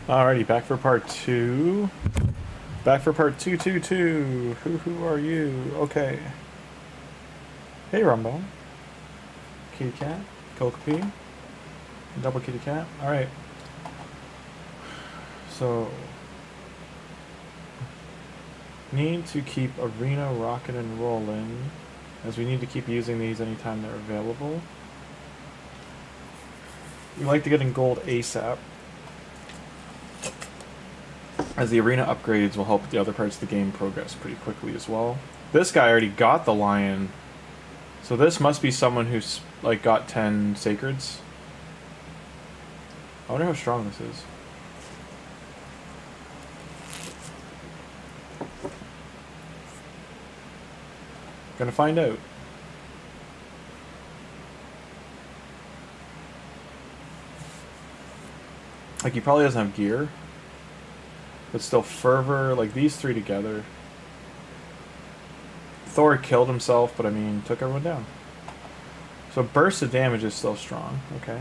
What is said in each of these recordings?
Alrighty, back for part 2. Back for part 222. Who are you? Okay. Hey, Rumbo. Kitty cat. Kokopee. Double kitty cat. Alright. So... need to keep Arena rocking and rolling, as we need to keep using these anytime they're available. We like to get in gold ASAP, as the arena upgrades will help the other parts of the game progress pretty quickly as well. This guy already got the lion, so this must be someone who's like got 10 sacreds. I wonder how strong this is. Gonna find out. Like, he probably doesn't have gear, but still fervor, like these three together. Thor killed himself, but I mean, took everyone down. So burst of damage is still strong. Okay.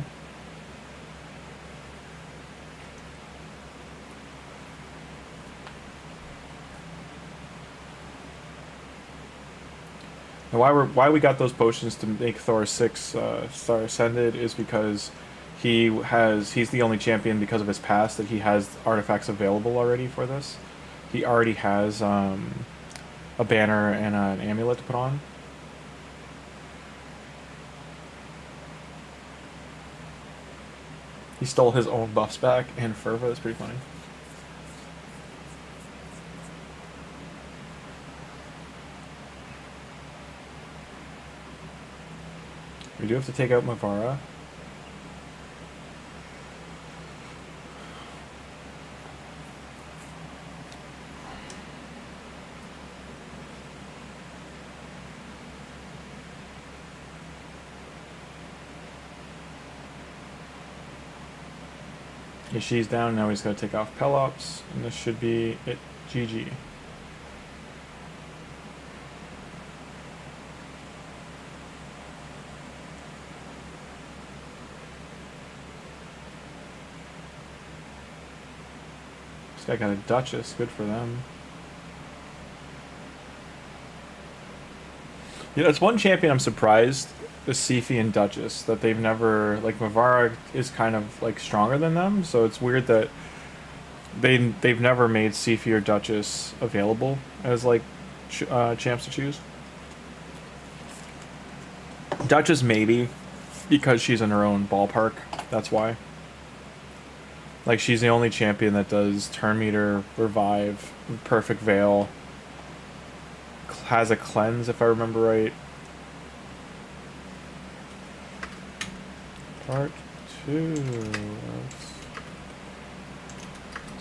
Now why we got those potions to make Thor 6 star ascended is because he's the only champion because of his past that he has artifacts available already for this. He already has a banner and an amulet to put on. He stole his own buffs back and fervor. That's pretty funny. We do have to take out Mavara. Okay, she's down, now he's got to take off Pelops, and this should be it. GG. This guy got a Duchess, good for them. Yeah, it's one champion I'm surprised, the Siphi and Duchess, that they've never, like, Mavara is kind of like stronger than them, so it's weird that they've never made Siphi or Duchess available as like champs to choose. Duchess maybe because she's in her own ballpark, that's why. Like, she's the only champion that does turn meter, revive, perfect veil, has a cleanse if I remember right. Part 2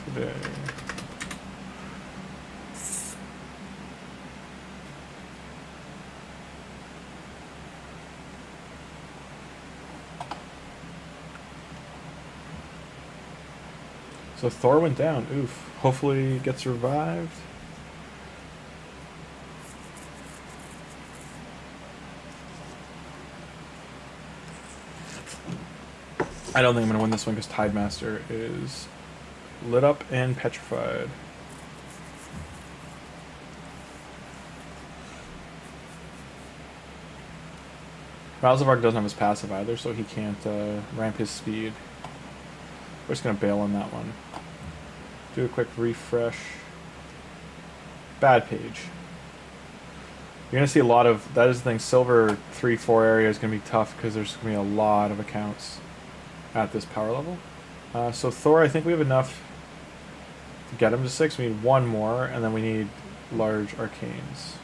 today. So Thor went down. Oof. Hopefully gets revived. I don't think I'm going to win this one because Tidemaster is lit up and petrified. RAZELVARG doesn't have his passive either, so he can't ramp his speed. We're just going to bail on that one. Do a quick refresh. Bad page. You're going to see a lot of... That is the thing, Silver 3-4 area is going to be tough because there's going to be a lot of accounts at this power level. So Thor, I think we have enough to get him to 6. We need one more, and then we need large arcanes.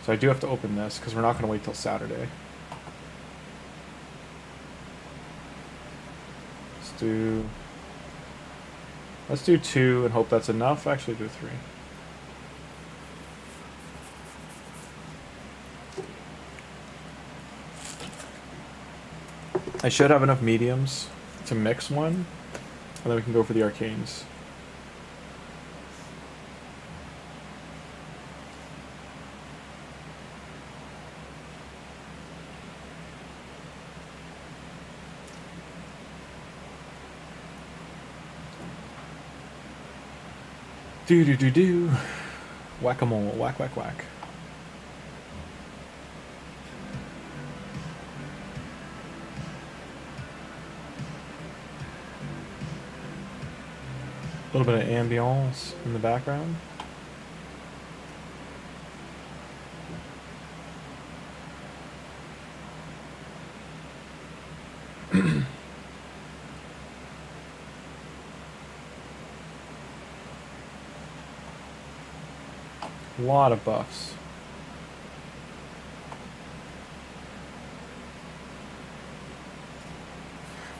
So I do have to open this, because we're not going to wait till Saturday. Let's do 2 and hope that's enough. Actually do 3. I should have enough mediums to mix one, and then we can go for the arcanes. Do do do do. Whack-a-mole. Whack whack whack. A little bit of ambience in the background. A lot of buffs.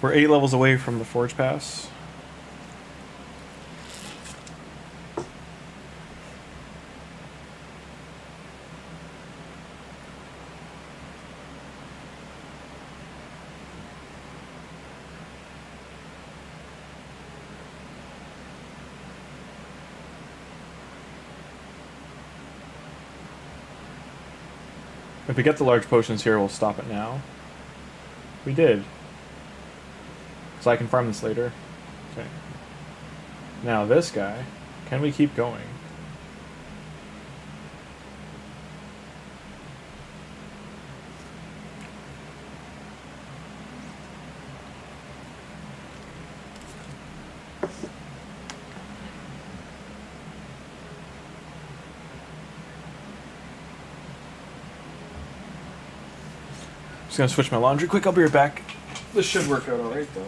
We're 8 levels away from the Forge Pass. If we get the large potions here, we'll stop it now. We did. So I can farm this later. Okay. Now this guy, can we keep going? Just gonna switch my laundry quick, I'll be right back. This should work out alright though.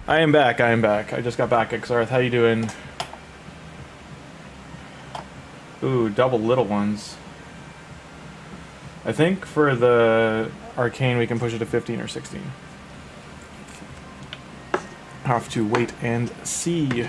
I am back, I am back. I just got back, Xarth. How you doing? Ooh, double little ones. I think for the arcane we can push it to 15 or 16. Have to wait and see.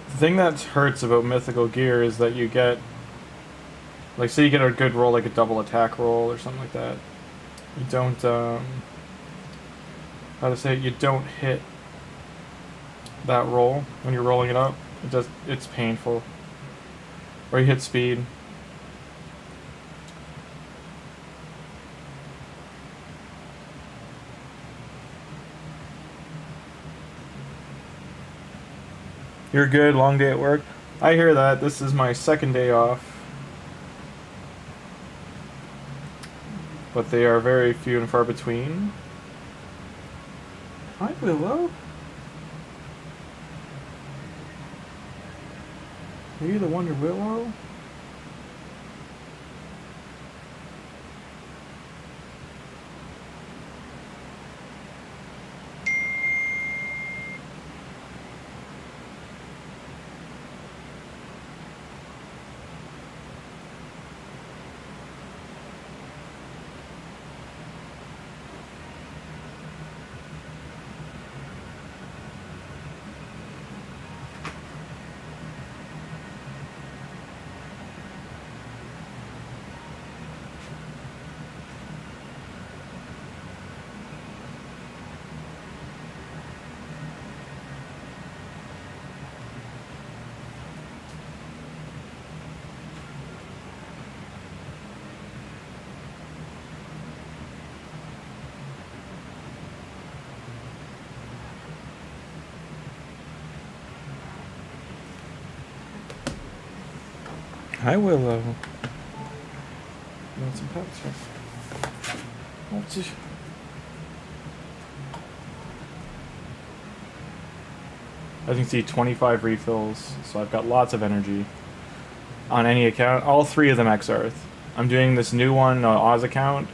The thing that hurts about mythical gear is that you get, like, say you get a good roll, like a double attack roll or something like that. You don't, how to say it, you don't hit that roll when you're rolling it up. It's painful. Or you hit speed. You're good, long day at work. I hear that. This is my second day off. But they are very few and far between. Hi, Willow. Are you the Wonder Willow? Hi, Willow. You want some pets? What's As you can see, 25 refills, so I've got lots of energy on any account. All three of them Xarth. I'm doing this new one, Oz account.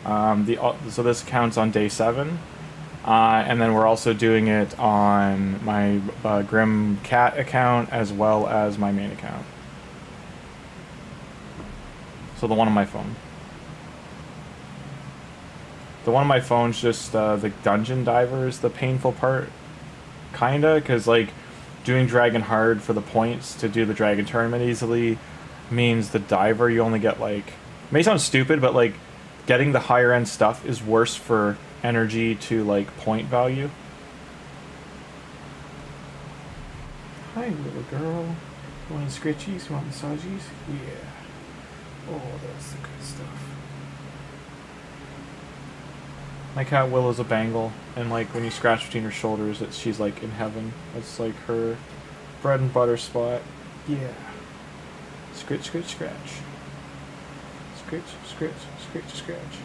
So this account's on day 7. And then we're also doing it on my Grimm cat account as well as my main account. So the one on my phone. The one on my phone's just the dungeon divers, the painful part. Kinda, because like doing dragon hard for the points to do the dragon tournament easily means the diver you only get like, it may sound stupid, but like getting the higher end stuff is worse for energy to like point value. Hi, little girl. You want scritchies? You want massages? Yeah. Oh, that's the good stuff. My cat Willow's a Bengal, and like when you scratch between her shoulders, she's like in heaven. It's like her bread and butter spot. Yeah. Scratch, scratch, scratch. Scratch, scratch, scratch, scratch.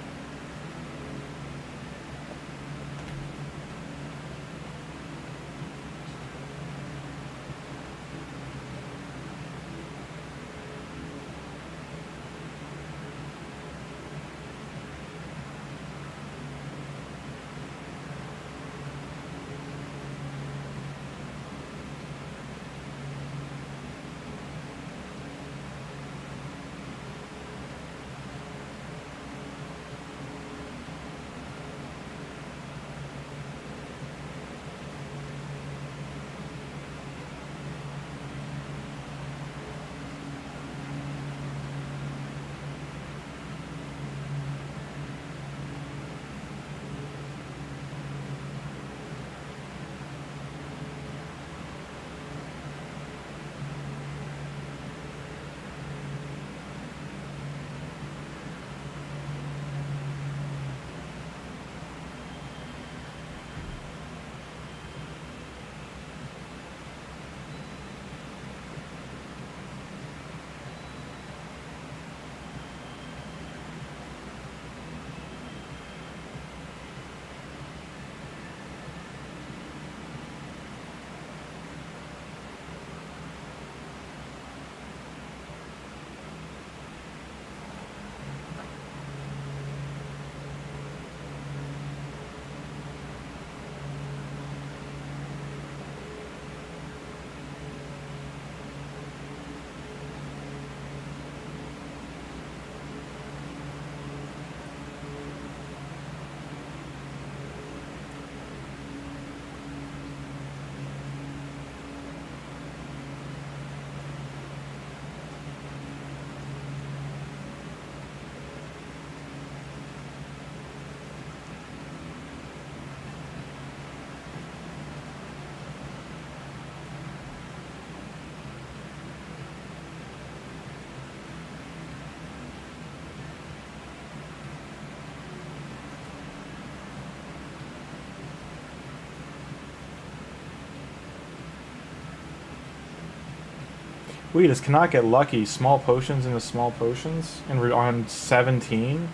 We just cannot get lucky. Small potions into small potions, and we're on 17.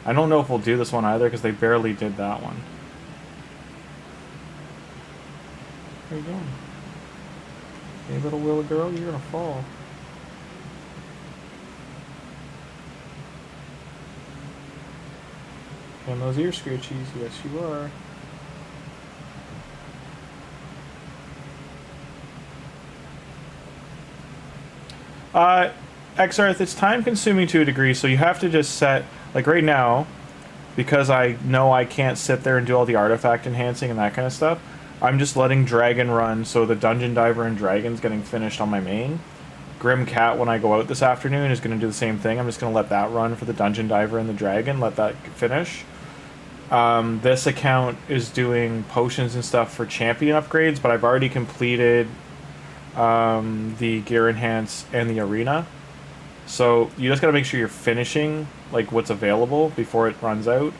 I don't know if we'll do this one either, because they barely did that one. Where are you going? Hey, little willow girl, you're gonna fall. And those ear scritchies, yes you are. Xrth, it's time consuming to a degree, so you have to just set, like right now, because I know I can't sit there and do all the artifact enhancing and that kind of stuff, I'm just letting Dragon run, so the Dungeon Diver and Dragon's getting finished on my main. Grim Cat, when I go out this afternoon, is going to do the same thing. I'm just going to let that run for the Dungeon Diver and the Dragon, let that finish. This account is doing potions and stuff for champion upgrades, but I've already completed the gear enhance and the arena. So you just gotta make sure you're finishing like what's available before it runs out.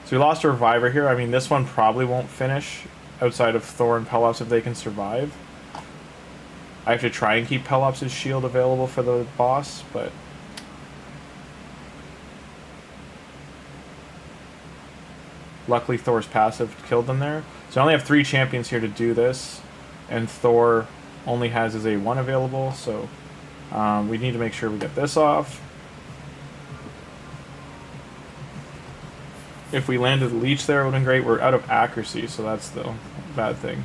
So we lost a reviver here. I mean, this one probably won't finish outside of Thor and Pelops if they can survive. I have to try and keep Pelops' shield available for the boss, but luckily Thor's passive killed them there. So I only have 3 champions here to do this, and Thor only has his A1 available, so we need to make sure we get this off. If we landed the leech there, it would have been great. We're out of accuracy, so that's the bad thing.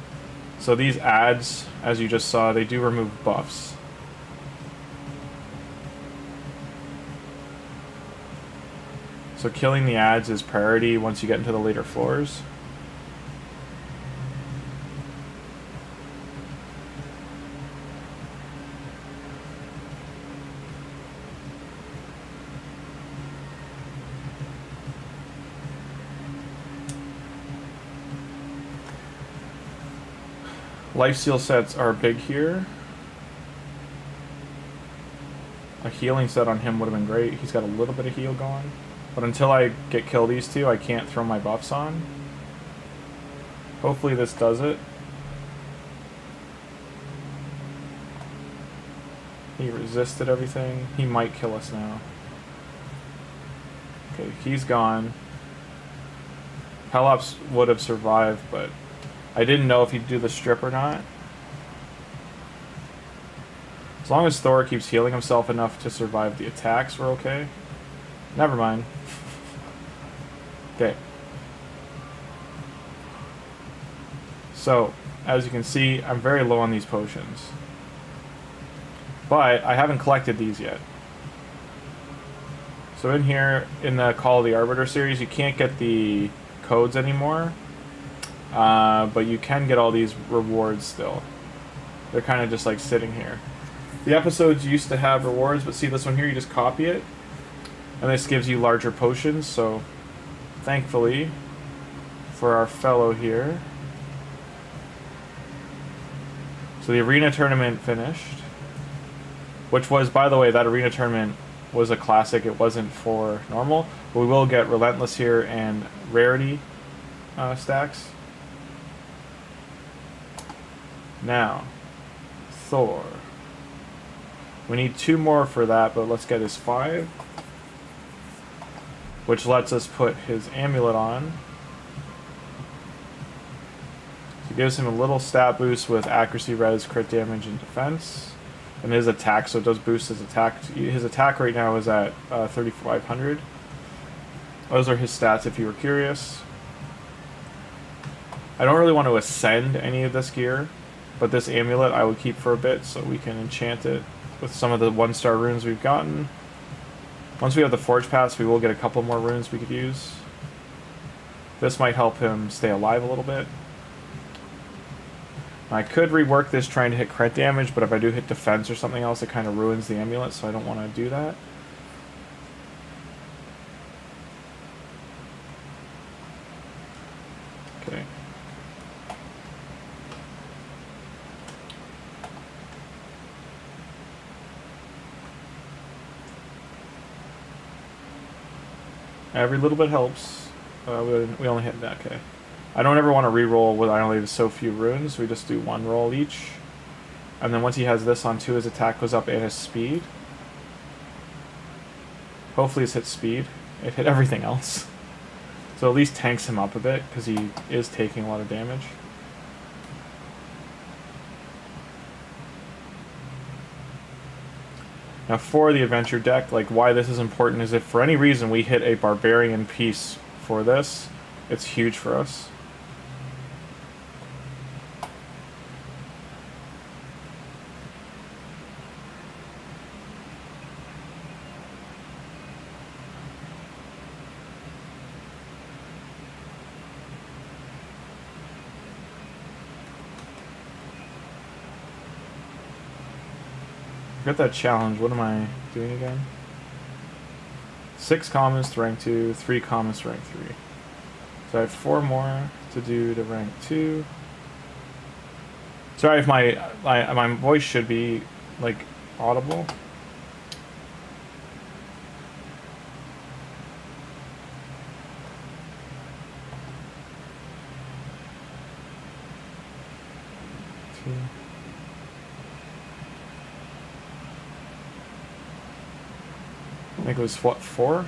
So these adds, as you just saw, they do remove buffs. So killing the adds is priority once you get into the later floors. Lifesteal sets are big here. healing set on him would have been great. He's got a little bit of heal going. But until I kill these two, I can't throw my buffs on. Hopefully this does it. He resisted everything. He might kill us now. Okay, he's gone. Pelops would have survived, but I didn't know if he'd do the strip or not. As long as Thor keeps healing himself enough to survive the attacks, we're okay. Never mind. Okay. So, as you can see, I'm very low on these potions. But I haven't collected these yet. So in here, in the Call of the Arbiter series, you can't get the codes anymore. But you can get all these rewards still. They're kind of just like sitting here. The episodes used to have rewards, but see this one here, you just copy it. And this gives you larger potions, so thankfully for our fellow here. So the arena tournament finished. Which was, by the way, that arena tournament was a classic. It wasn't for normal. But we will get Relentless here and Rarity stacks. Now, Thor. We need 2 more for that, but let's get his 5. Which lets us put his amulet on. So it gives him a little stat boost with accuracy, res, crit damage, and defense. And his attack, so it does boost his attack. His attack right now is at 3,500. Those are his stats if you were curious. I don't really want to ascend any of this gear, but this amulet I would keep for a bit so we can enchant it with some of the 1-star runes we've gotten. Once we have the Forge Pass, we will get a couple more runes we could use. This might help him stay alive a little bit. I could rework this trying to hit crit damage, but if I do hit defense or something else, it kind of ruins the amulet, so I don't want to do that. Okay. Every little bit helps. We only hit that, okay. I don't ever want to re-roll with I only have so few runes. We just do 1 roll each. And then once he has this on 2, his attack goes up and his speed. Hopefully it's hit speed. It hit everything else. So at least tanks him up a bit, because he is taking a lot of damage. Now for the adventure deck, like why this is important is if for any reason we hit a barbarian piece for this, it's huge for us. Got that challenge. What am I doing again? 6 commons to rank 2, 3 commons to rank 3. So I have 4 more to do to rank 2. Sorry if my voice should be like audible. I think it was what, 4?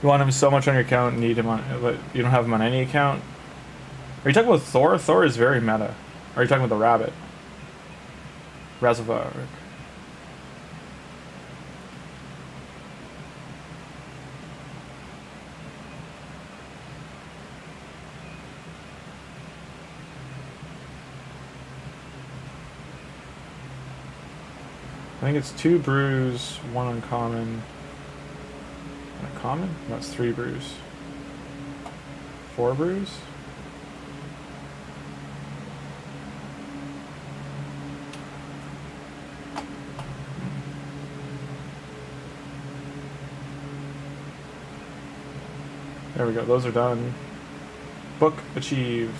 You want him so much on your account, need him on, but you don't have him on any account? Are you talking about Thor? Thor is very meta. Or are you talking about the rabbit? RAZELVARG. I think it's 2 brews, 1 uncommon. Common? No, it's 3 brews. 4 brews? There we go. Those are done. Book achieved.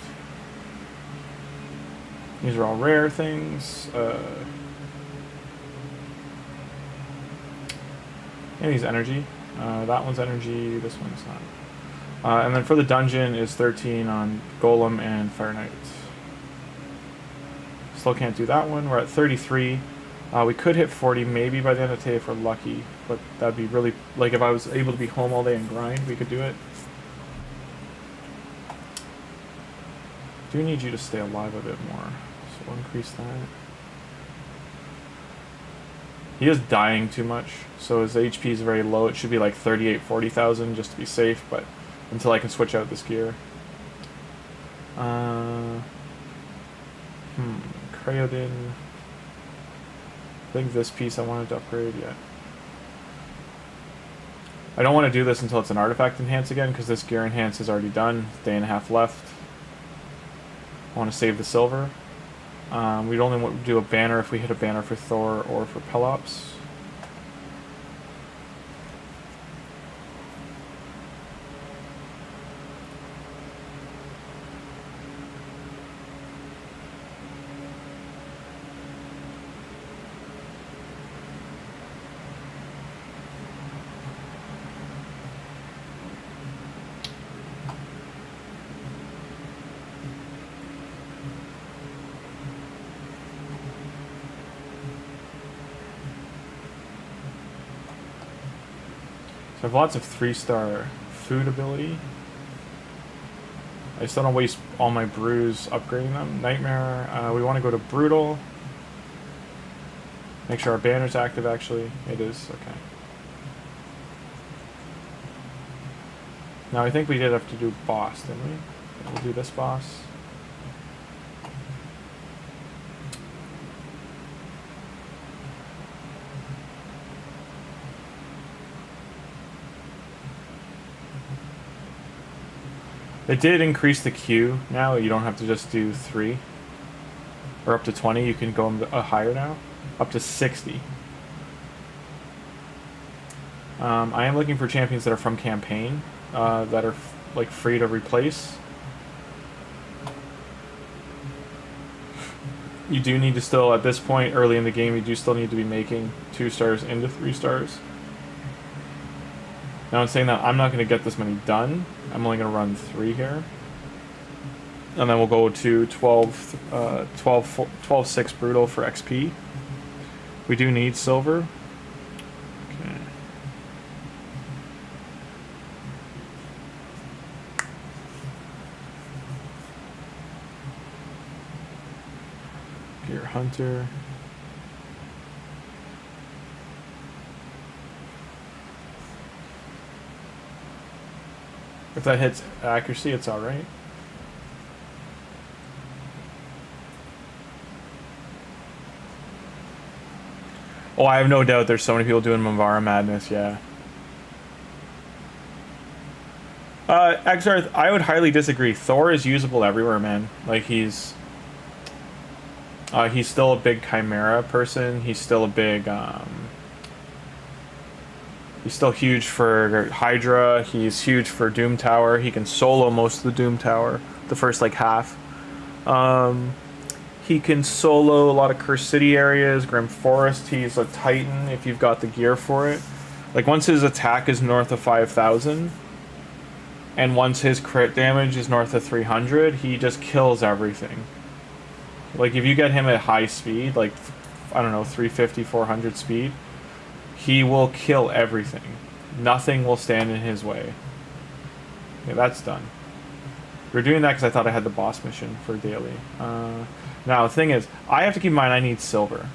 These are all rare things. And he's energy. That one's energy. This one's not. And then for the dungeon is 13 on Golem and Fire Knight. Still can't do that one. We're at 33. We could hit 40 maybe by the end of the day if we're lucky. But that'd be really... Like, if I was able to be home all day and grind, we could do it. Do need you to stay alive a bit more. So we'll increase that. He is dying too much. So his HP is very low. It should be like 38, 40,000 just to be safe. But until I can switch out this gear. Cryodin. I think this piece I wanted to upgrade yet. I don't want to do this until it's an artifact enhance again, because this gear enhance is already done. Day and a half left. I want to save the silver. We'd only want to do a banner if we hit a banner for Thor or for Pelops. I have lots of 3-star food ability. I still don't waste all my brews upgrading them. Nightmare. We want to go to Brutal. Make sure our banner's active, actually. It is. Okay. Now, I think we did have to do boss, didn't we? We'll do this boss. It did increase the queue now. You don't have to just do 3 or up to 20. You can go higher now, up to 60. I am looking for champions that are from campaign, that are like free to replace. You do need to still, at this point early in the game, you do still need to be making 2 stars into 3 stars. Now, in saying that, I'm not going to get this many done. I'm only going to run 3 here. And then we'll go to 12-6 Brutal for XP. We do need silver. Okay. Gear Hunter. If that hits accuracy, it's alright. Oh, I have no doubt there's so many people doing Mavara Madness, yeah. Exarth, I would highly disagree. Thor is usable everywhere, man. Like, he's still a big Chimera person. He's still a big, he's still huge for Hydra. He's huge for Doom Tower. He can solo most of the Doom Tower, the first like half. He can solo a lot of Cursed City areas, Grim Forest. He's a Titan if you've got the gear for it. Like once his attack is north of 5,000, and once his crit damage is north of 300, he just kills everything. Like if you get him at high speed, like I don't know, 350, 400 speed, he will kill everything. Nothing will stand in his way. Okay, that's done. We're doing that because I thought I had the boss mission for daily. Now, the thing is, I have to keep in mind I need silver.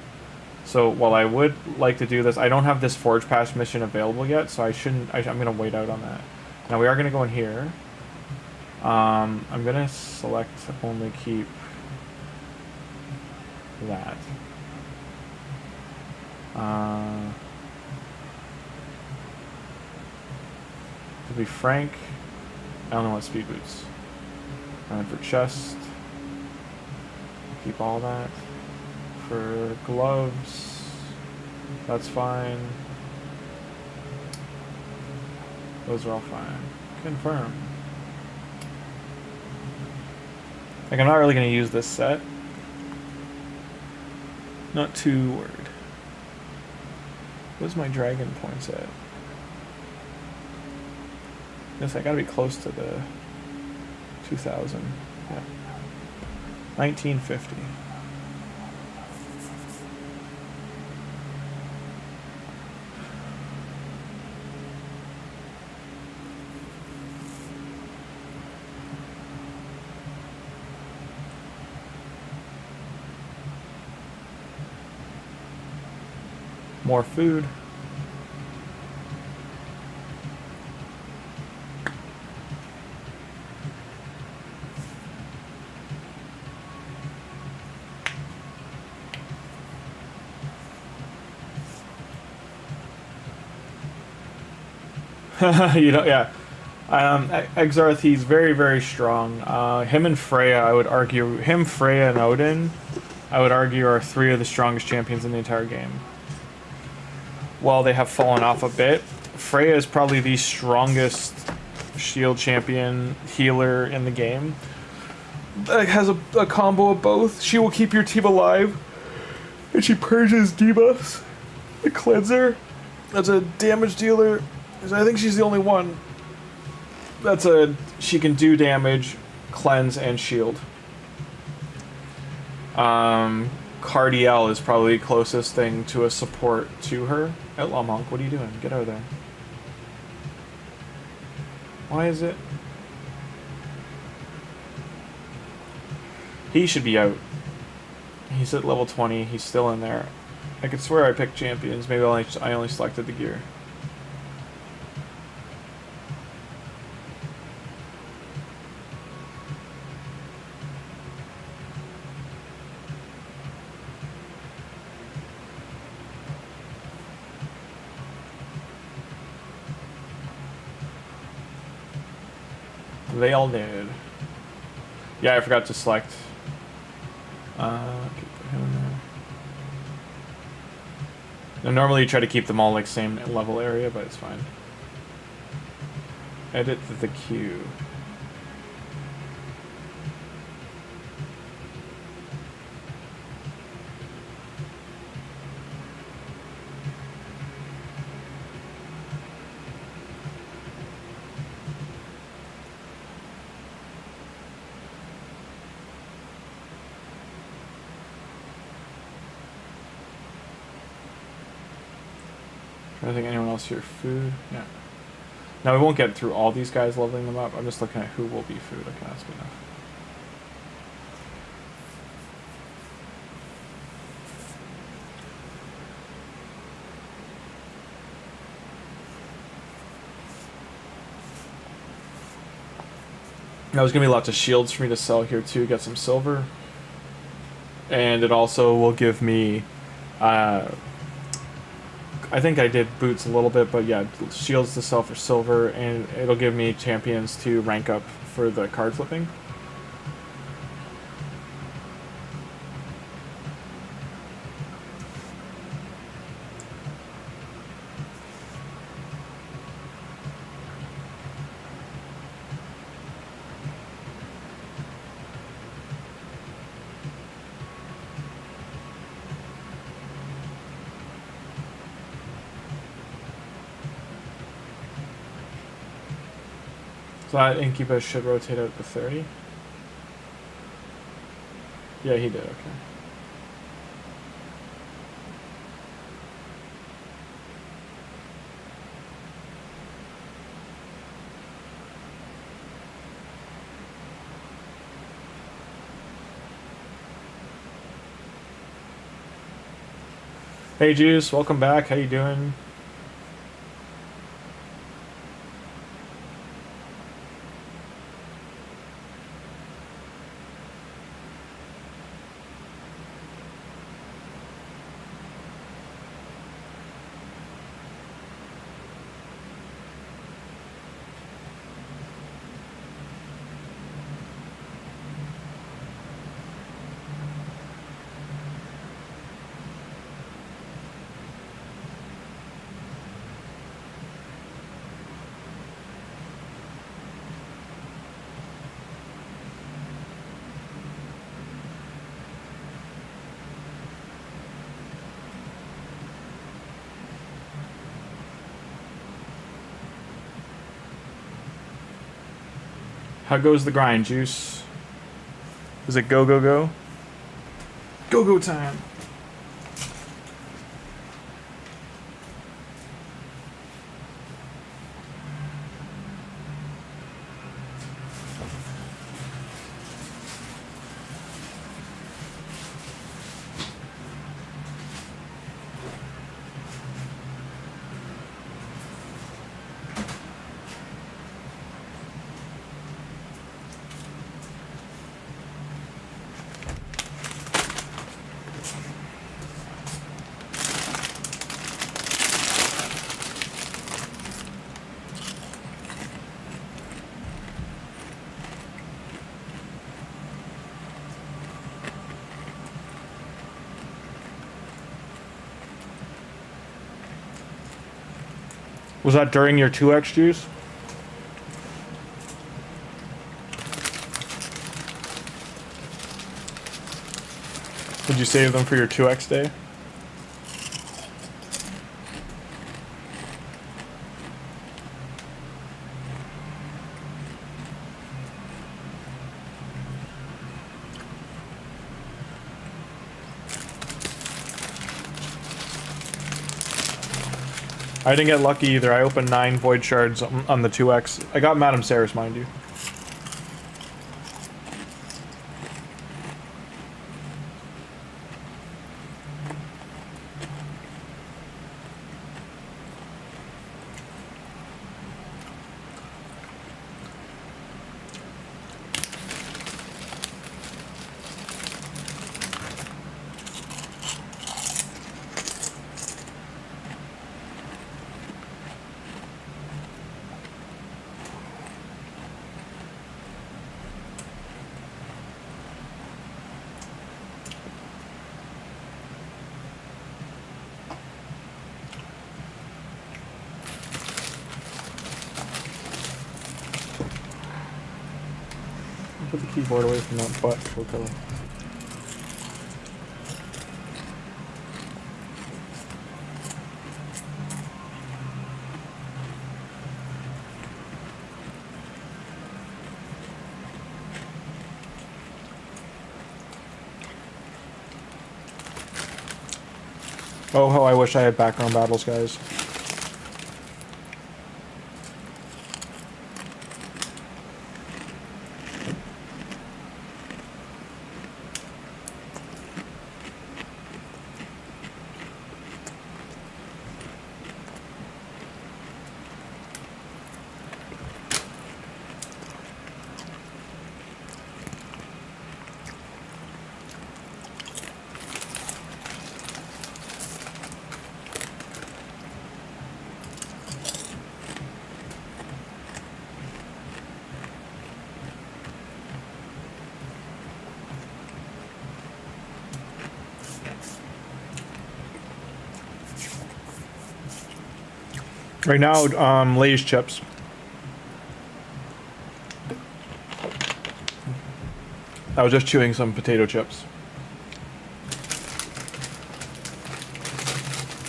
So, while I would like to do this, I don't have this Forge Pass mission available yet, so I shouldn't... I'm going to wait out on that. Now, we are going to go in here. I'm going to select only keep that. To be frank, I don't know what speed boots. And for chest, keep all that. For gloves, that's fine. Those are all fine. Confirm. Like, I'm not really going to use this set. Not too worried. What's my dragon points at? Guess I gotta be close to the 2000. Yeah. 1950. More food. You know, yeah. Exarth, he's very, very strong. Him and Freya, I would argue, him, Freya, and Odin, I would argue are three of the strongest champions in the entire game. While they have fallen off a bit, Freya is probably the strongest shield champion healer in the game. That has a combo of both. She will keep your team alive, and she purges debuffs. The cleanser, that's a damage dealer. I think she's the only one. She can do damage, cleanse, and shield. Cardiel is probably the closest thing to a support to her. Outlaw Monk, what are you doing? Get out of there. Why is it? He should be out. He's at level 20. He's still in there. I could swear I picked champions. Maybe I only selected the gear. They all did. Yeah, I forgot to select. Put him in there. Now, normally you try to keep them all like same level area, but it's fine. Edit the queue. I think anyone else here food? Yeah. Now we won't get through all these guys leveling them up. I'm just looking at who will be food. Okay, that's good enough. Now there's gonna be lots of shields for me to sell here too. Get some silver, and it also will give me. I think I did boots a little bit, but yeah, shields to sell for silver, and it'll give me champions to rank up for the card flipping. So that Incubus should rotate out to 30. Yeah, he did, okay. Hey Juice, welcome back. How you doing? How goes the grind, Juice? Is it go, go, go? Go, go time! Was that during your 2x, Juice? Did you save them for your 2x day? I didn't get lucky either. I opened 9 void shards on the 2x. I got Madame Saris, mind you. Put the keyboard away from that butt for color. Oh, how I wish I had background battles, guys. Right now, Lay's chips. I was just chewing some potato chips.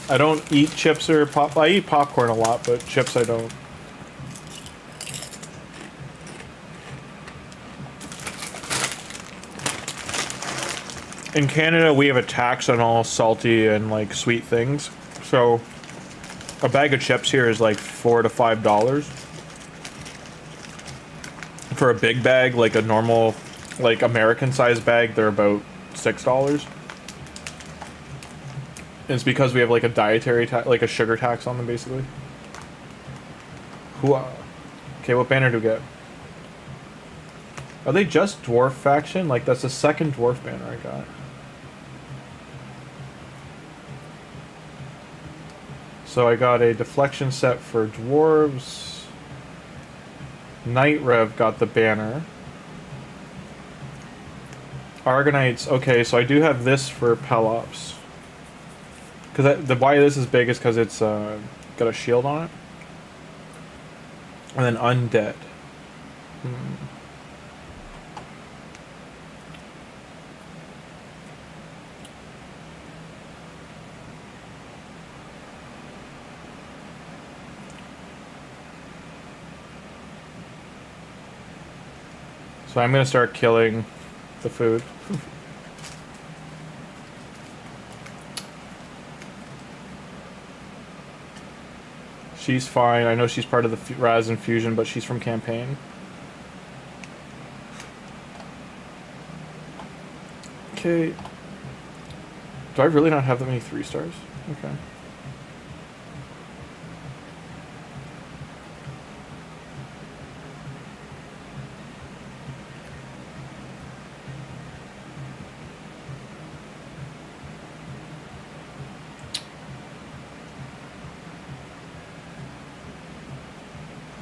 I don't eat chips or pop. I eat popcorn a lot, but chips I don't. In Canada, we have a tax on all salty and like sweet things, so a bag of chips here is like $4 to $5. For a big bag, like a normal, like American size bag, they're about $6. It's because we have like a dietary tax, like a sugar tax on them, basically. Who? Okay, what banner do we get? Are they just dwarf faction? Like that's the second dwarf banner I got. So I got a deflection set for dwarves. Night Rev got the banner. Argonites. Okay, so I do have this for Pelops. Because the why this is big is because it's got a shield on it. And then Undead. So I'm gonna start killing the food. She's fine. I know she's part of the Raz Infusion, but she's from campaign. Okay. Do I really not have that many 3 stars? Okay.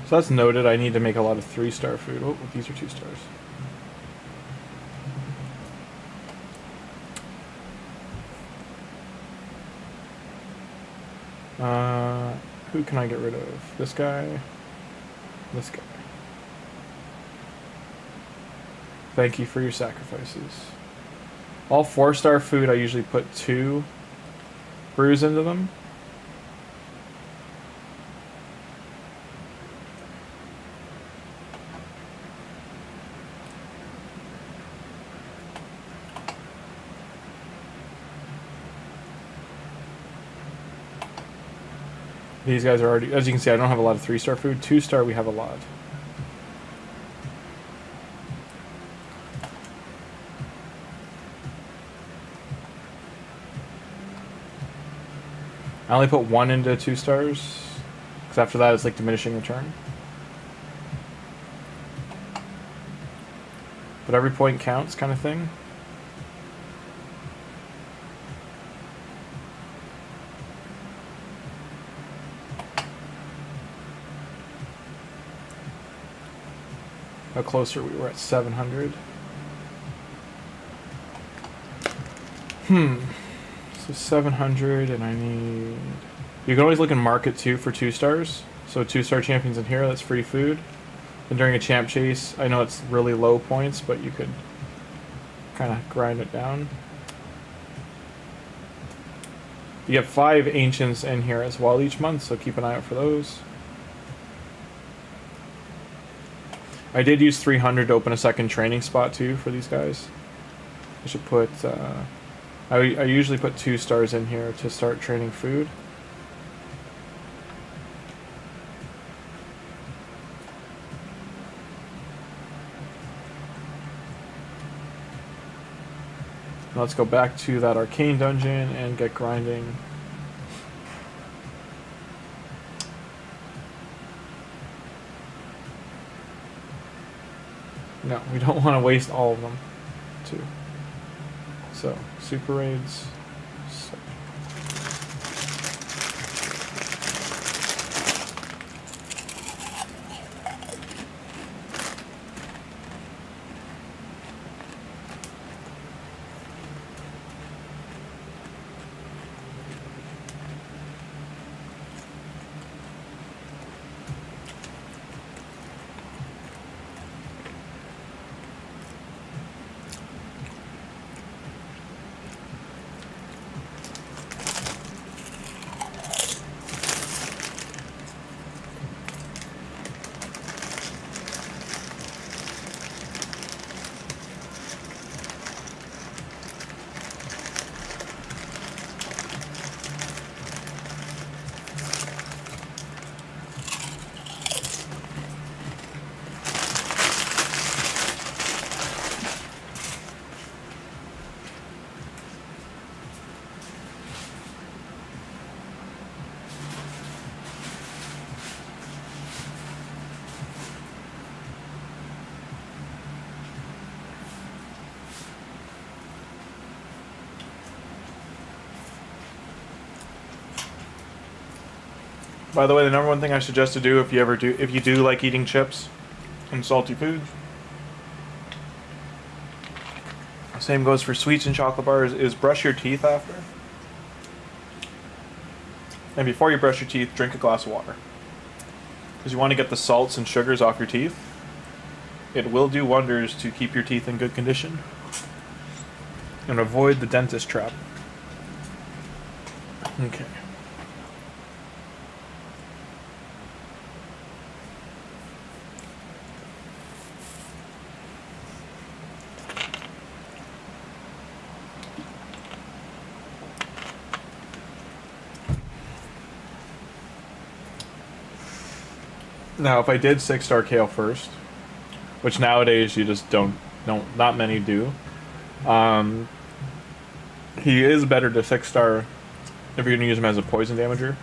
So that's noted. I need to make a lot of 3-star food. Oh, these are 2 stars. Who can I get rid of? This guy. This guy. Thank you for your sacrifices. All 4-star food, I usually put 2 brews into them. These guys are already, as you can see, I don't have a lot of 3-star food. 2-star, we have a lot. I only put 1 into 2 stars, because after that it's like diminishing return. But every point counts, kind of thing. How closer we were at 700. So 700, and I need... You can always look in market too for 2 stars. So 2-star champions in here, that's free food. And during a champ chase, I know it's really low points, but you could kind of grind it down. You have 5 ancients in here as well each month, so keep an eye out for those. I did use 300 to open a second training spot too for these guys. I should put, I usually put 2 stars in here to start training food. Let's go back to that arcane dungeon and get grinding. No, we don't want to waste all of them, too. So, super raids. So. By the way, the number one thing I suggest to do if you do like eating chips and salty foods, same goes for sweets and chocolate bars, is brush your teeth after. And before you brush your teeth, drink a glass of water. Because you want to get the salts and sugars off your teeth. It will do wonders to keep your teeth in good condition. And avoid the dentist trap. Okay. Now, if I did 6-star Kale first, which nowadays you just not many do, he is better to 6-star if you're going to use him as a poison damager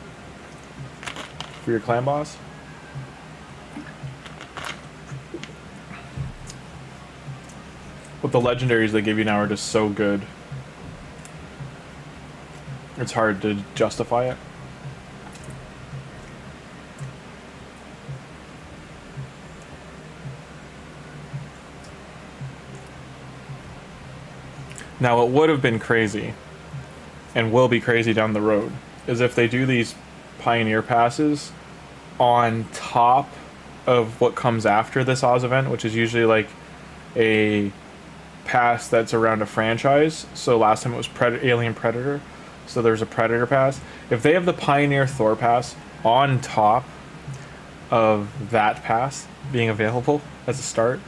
for your clan boss. But the legendaries they give you now are just so good. It's hard to justify it. Now, what would have been crazy, and will be crazy down the road, is if they do these Pioneer passes on top of what comes after this Oz event, which is usually like a pass that's around a franchise. So last time it was Alien Predator, so there's a Predator pass. If they have the Pioneer Thor pass on top of that pass being available as a start,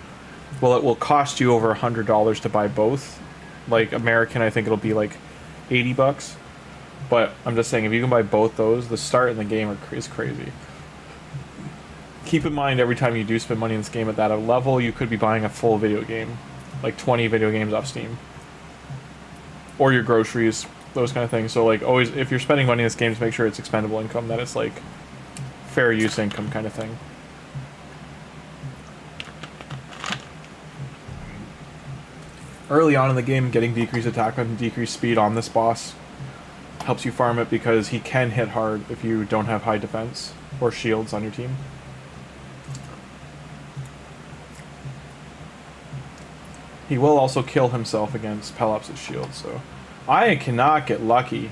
well, it will cost you over $100 to buy both. Like American, I think it'll be like $80. But I'm just saying, if you can buy both those, the start in the game is crazy. Keep in mind, every time you do spend money in this game at that level, you could be buying a full video game. Like 20 video games off Steam. Or your groceries, those kind of things. So like always, if you're spending money in this game, just make sure it's expendable income, that it's like fair use income kind of thing. Early on in the game, getting decreased attack and decreased speed on this boss helps you farm it because he can hit hard if you don't have high defense or shields on your team. He will also kill himself against Pelops' shield, so I cannot get lucky.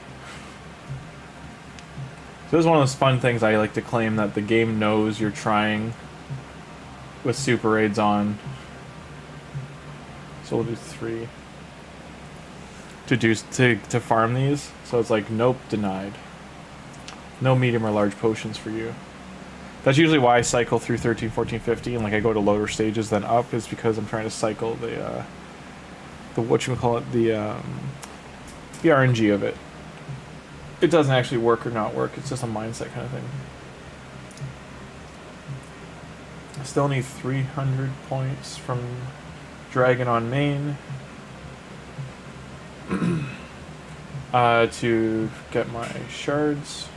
So this is one of those fun things I like to claim, that the game knows you're trying with super raids on. So we'll do 3 to farm these. So it's like, nope, denied. No medium or large potions for you. That's usually why I cycle through 13, 14, 15. Like I go to lower stages then up, is because I'm trying to cycle the whatchamacallit, the RNG of it. It doesn't actually work or not work, it's just a mindset kind of thing. I still need 300 points from Dragon on main to get my shards.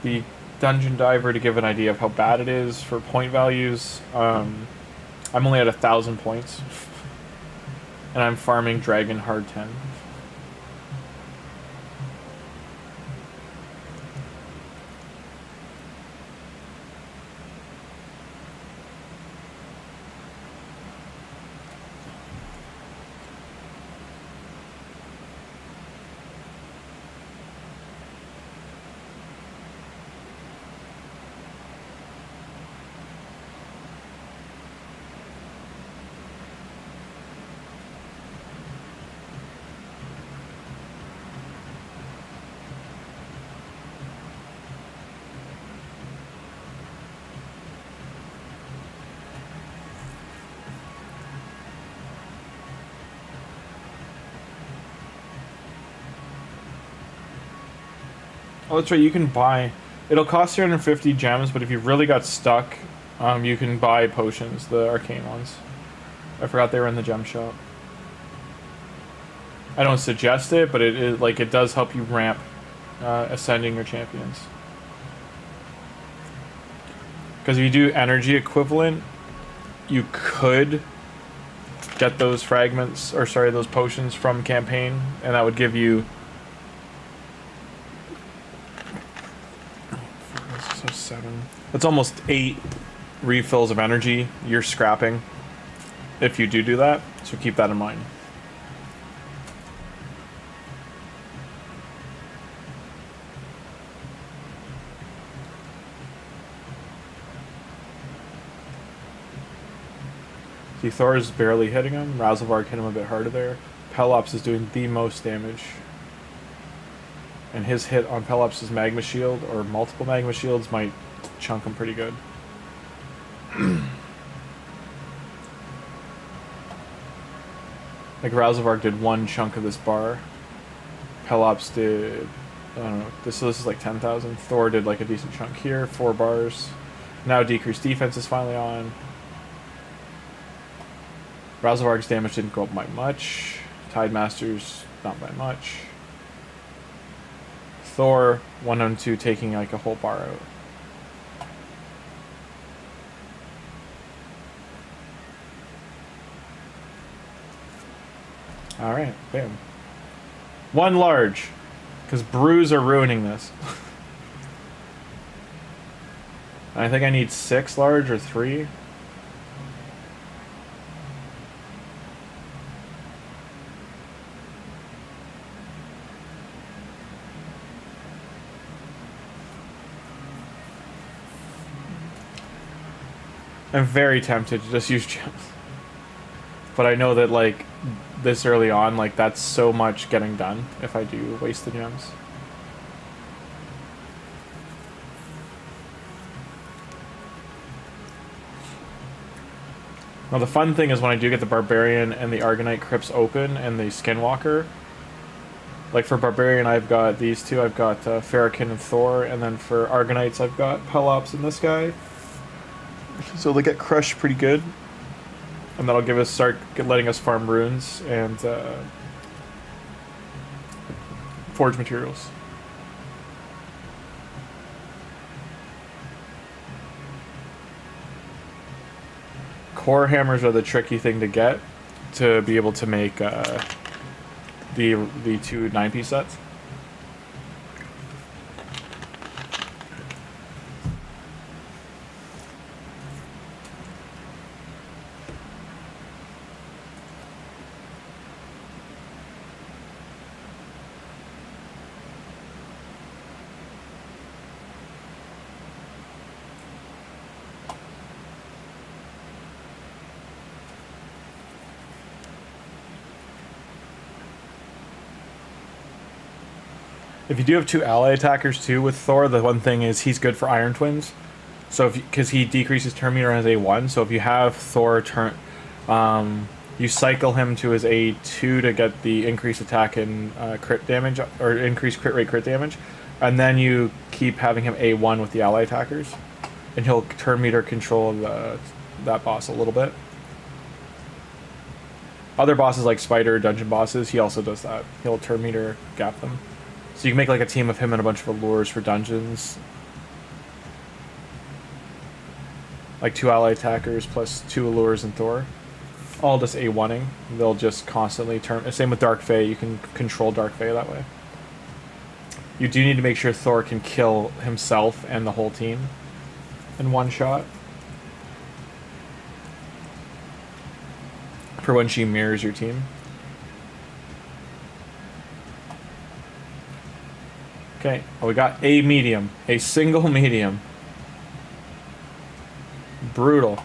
The Dungeon Diver, to give an idea of how bad it is for point values, I'm only at 1,000 points and I'm farming Dragon Hard 10. Oh, that's right, you can buy... It'll cost 350 gems, but if you really got stuck, you can buy potions, the arcane ones. I forgot they were in the gem shop. I don't suggest it, but it does help you ramp ascending your champions. Because if you do energy equivalent, you could get those fragments, or sorry, those potions from campaign, and that would give you... So 7. That's almost 8 refills of energy you're scrapping if you do that, so keep that in mind. See, Thor is barely hitting him. RAZELVARG hit him a bit harder there. Pelops is doing the most damage. And his hit on Pelops' magma shield, or multiple magma shields, might chunk him pretty good. Like RAZELVARG did 1 chunk of this bar. Pelops did, I don't know, this is like 10,000. Thor did like a decent chunk here, 4 bars. Now decreased defense is finally on. RAZELVARG's damage didn't go up by much. Tidemaster's not by much. Thor, 102, taking like a whole bar out. Alright, bam. One large. Because brews are ruining this. I think I need 6 large or 3. I'm very tempted to just use gems. But I know that, like, this early on, like, that's so much getting done if I do waste the gems. Now, the fun thing is when I do get the Barbarian and the Argonite Crypts open and the Skinwalker. Like, for Barbarian, I've got these two. I've got Farrakhan and Thor. And then for Argonites, I've got Pelops and this guy. So they get crushed pretty good. And that'll give us, start letting us farm runes and forge materials. Core hammers are the tricky thing to get to be able to make the 2 9-piece sets. If you do have 2 ally attackers too with Thor, the one thing is he's good for Iron Twins. So because he decreases turn meter on his A1, so if you have Thor you cycle him to his A2 to get the increased attack and crit damage, or increased crit rate crit damage, and then you keep having him A1 with the ally attackers, and he'll turn meter control that boss a little bit. Other bosses like Spider, dungeon bosses, he also does that. He'll turn meter gap them. So you can make like a team of him and a bunch of allures for dungeons. Like 2 ally attackers plus 2 allures and Thor. All just A1ing. They'll just constantly turn. Same with Dark Fae. You can control Dark Fae that way. You do need to make sure Thor can kill himself and the whole team in one shot. For when she mirrors your team. Okay, well, we got a medium. A single medium. Brutal.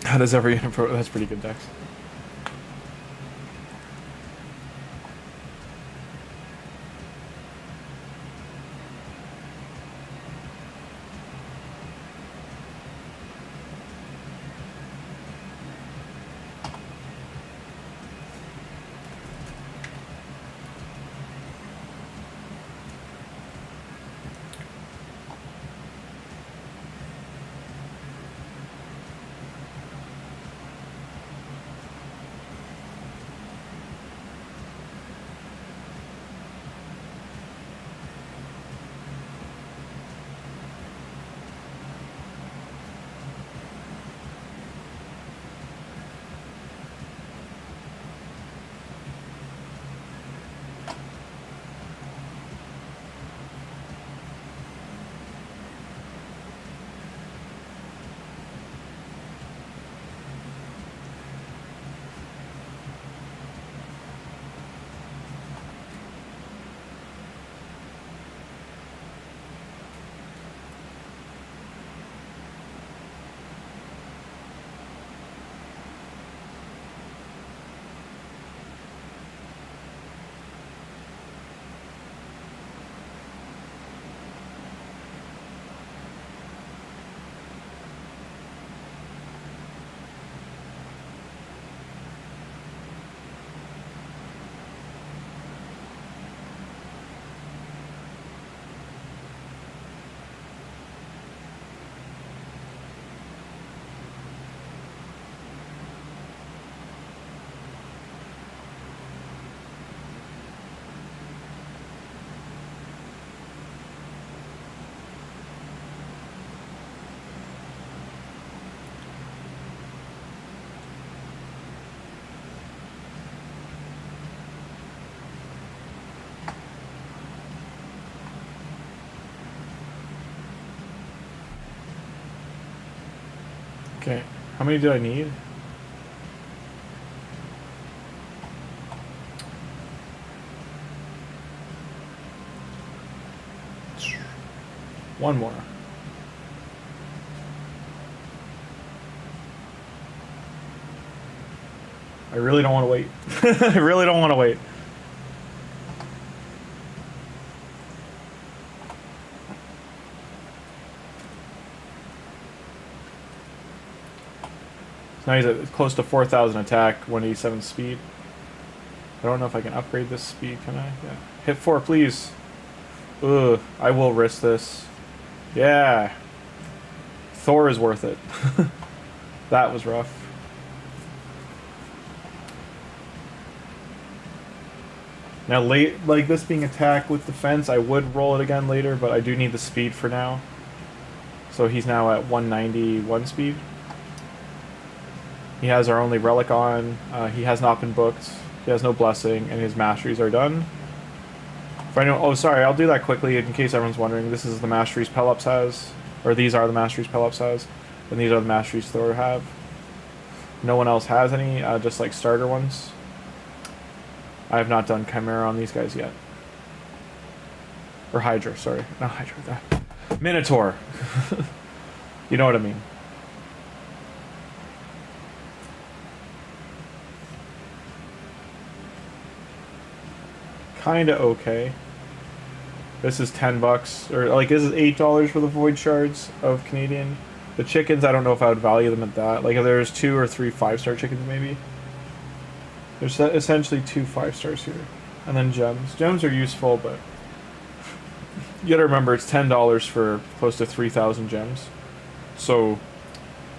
How does every... That's pretty good, Dex. How many did I need? One more. I really don't want to wait. I really don't want to wait. So now he's at close to 4,000 attack, 187 speed. I don't know if I can upgrade this speed, can I? Yeah. Hit 4, please. Ugh, I will risk this. Yeah. Thor is worth it. That was rough. Now, like this being attack with defense, I would roll it again later, but I do need the speed for now. So he's now at 191 speed. He has our only relic on. He has not been booked. He has no blessing, and his masteries are done. If I know, oh, sorry, I'll do that quickly in case everyone's wondering. This is the masteries Pelops has, or these are the masteries Pelops has, and these are the masteries Thor have. No one else has any, just like starter ones. I have not done Chimera on these guys yet. Or Hydra, sorry. Not Hydra, that. Minotaur. You know what I mean. Kinda okay. This is $10, or like this is $8 for the Void Shards of Canadian. The chickens, I don't know if I would value them at that. Like if there's 2 or 3 5-star chickens maybe. There's essentially 2 5-stars here. And then gems. Gems are useful, but you gotta remember it's $10 for close to 3,000 gems. So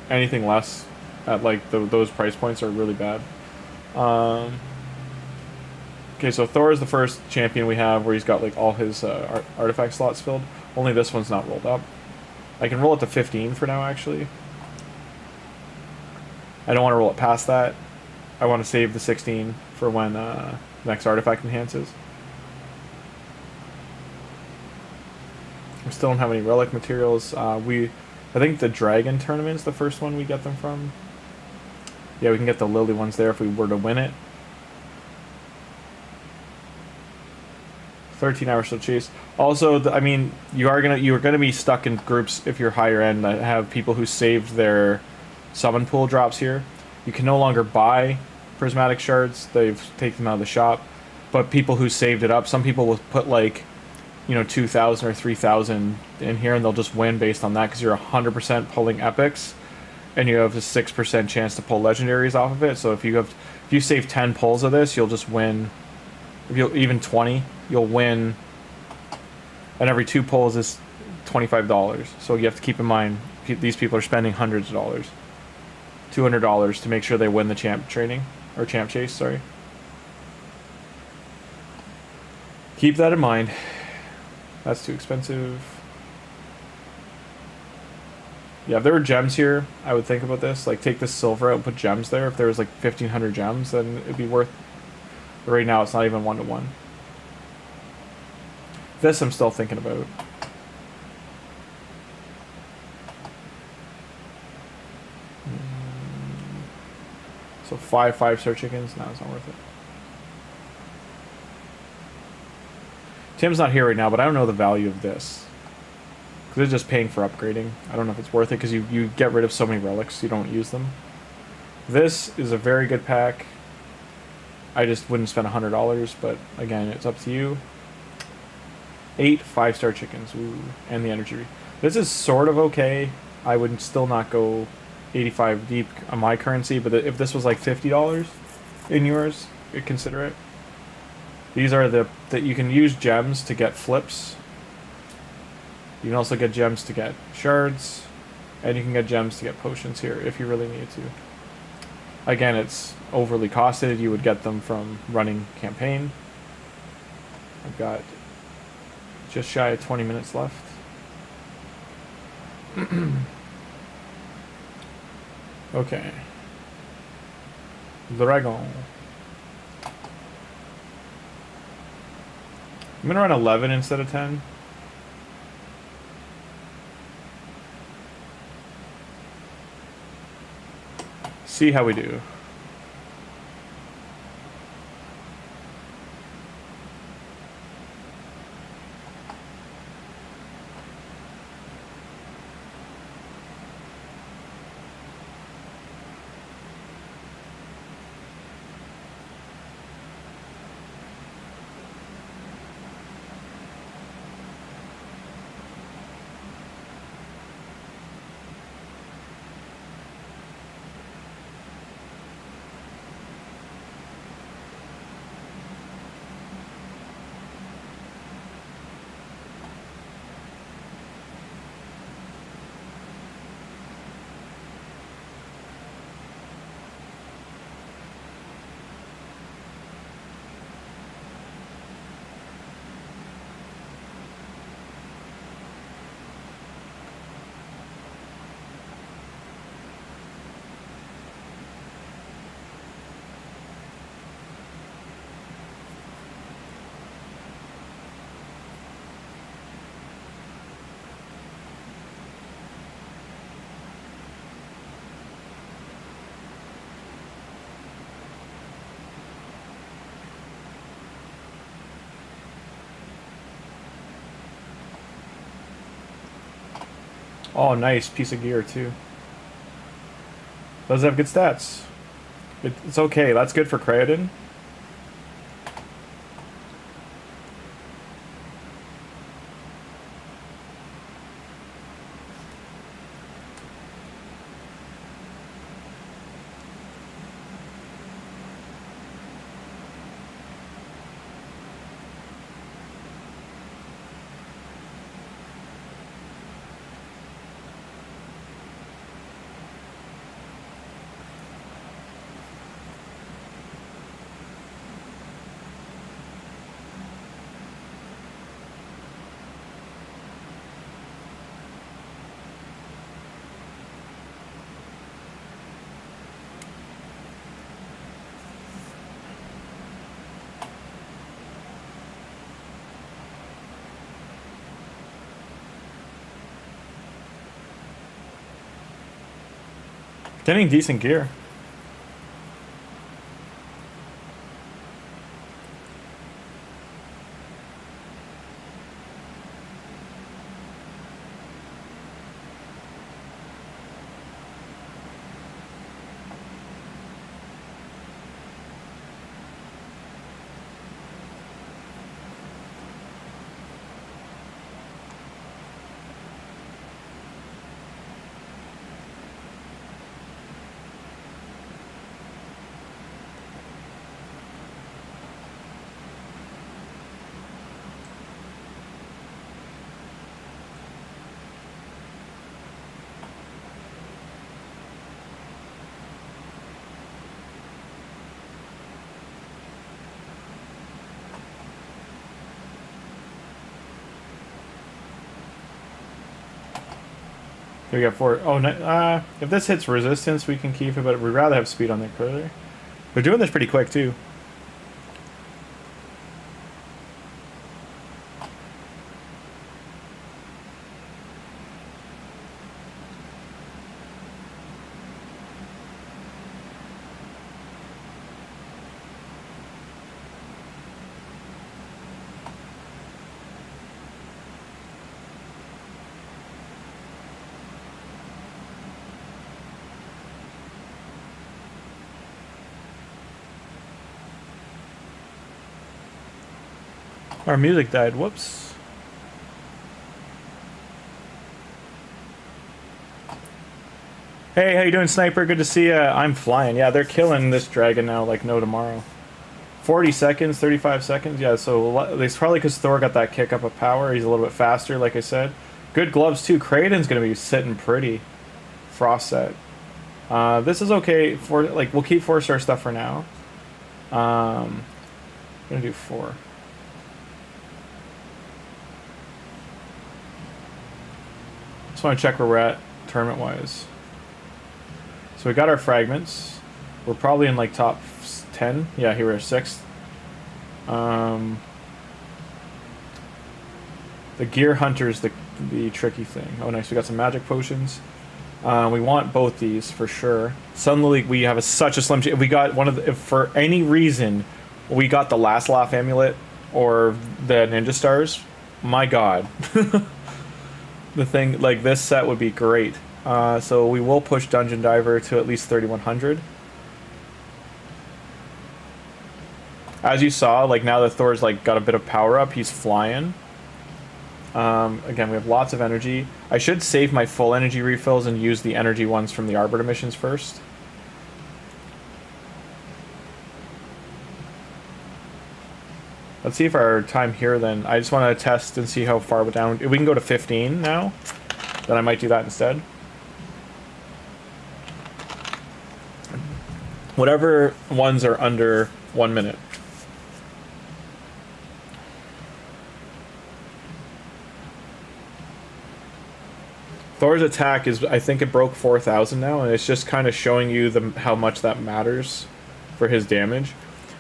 anything less at like those price points are really bad. Okay, so Thor is the first champion we have where he's got like all his artifact slots filled. Only this one's not rolled up. I can roll it to 15 for now, actually. I don't want to roll it past that. I want to save the 16 for when next artifact enhances. We still don't have any relic materials. I think the dragon tournament's the first one we get them from. Yeah, we can get the lily ones there if we were to win it. 13 hours to chase. Also, I mean, you're gonna be stuck in groups if you're higher end that have people who saved their summon pool drops here. You can no longer buy prismatic shards. They've taken them out of the shop. But people who saved it up, some people will put like, 2,000 or 3,000 in here, and they'll just win based on that because you're 100% pulling epics, and you have a 6% chance to pull legendaries off of it. So if you save 10 pulls of this, you'll just win. If you even 20, you'll win. And every 2 pulls is $25. So you have to keep in mind these people are spending hundreds of dollars, $200 to make sure they win the champ training or champ chase. Sorry. Keep that in mind. That's too expensive. Yeah, if there were gems here, I would think about this. Like, take this silver out and put gems there. If there was like 1,500 gems, then it'd be worth. But right now, it's not even 1-to-1. This I'm still thinking about. So 5 5-star chickens? No, it's not worth it. Tim's not here right now, but I don't know the value of this. Because it's just paying for upgrading. I don't know if it's worth it because you get rid of so many relics, you don't use them. This is a very good pack. I just wouldn't spend $100, but again, it's up to you. 8 5-star chickens, ooh, and the energy. This is sort of okay. I would still not go 85 deep on my currency, but if this was like $50 in yours, you'd consider it. These are that you can use gems to get flips. You can also get gems to get shards, and you can get gems to get potions here if you really need to. Again, it's overly costed. You would get them from running campaign. I've got just shy of 20 minutes left. Okay. Dragon. I'm gonna run 11 instead of 10. See how we do. Oh, nice piece of gear too. Does have good stats. It's okay. That's good for Kraden. Getting decent gear. We got 4. Oh, if this hits resistance, we can keep it, but we'd rather have speed on the clearly. They're doing this pretty quick, too. Our music died. Whoops. Hey, how you doing, Sniper? Good to see you. I'm flying. Yeah, they're killing this dragon now like no tomorrow. 40 seconds, 35 seconds. Yeah, so it's probably because Thor got that kick up of power. He's a little bit faster, like I said. Good gloves, too. Kraden's going to be sitting pretty. Frost set. This is okay. We'll keep 4-star stuff for now. I'm going to do 4. Just want to check where we're at tournament-wise. So we got our fragments. We're probably in like top 10. Yeah, here we're 6th. The gear hunter's the tricky thing. Oh, nice. We got some magic potions. We want both these for sure. Suddenly we have such a slim. If we got one of the, if for any reason we got the last laugh amulet or the ninja stars, my god, the thing like this set would be great. So we will push Dungeon Diver to at least 3100. As you saw, like now that Thor's like got a bit of power up, he's flying. Again, we have lots of energy. I should save my full energy refills and use the energy ones from the Arbiter missions first. Let's see if our time here then... I just want to test and see how far we're down. If we can go to 15 now, then I might do that instead. Whatever ones are under 1 minute. Thor's attack is, I think it broke 4,000 now, and it's just kind of showing you how much that matters for his damage.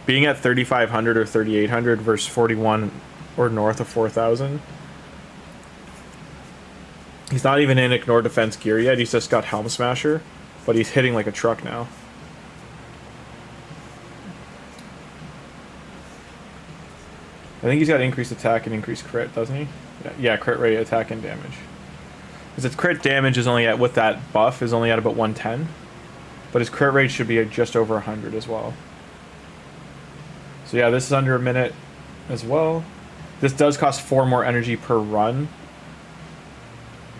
Being at 3,500 or 3,800 versus 41 or north of 4,000. He's not even in Ignore Defense gear yet, he's just got Helm Smasher, but he's hitting like a truck now. I think he's got increased attack and increased crit, doesn't he? Yeah, crit rate, attack, and damage. Because its crit damage is only at, with that buff, is only at about 110. But his crit rate should be at just over 100 as well. So yeah, this is under a minute as well. This does cost 4 more energy per run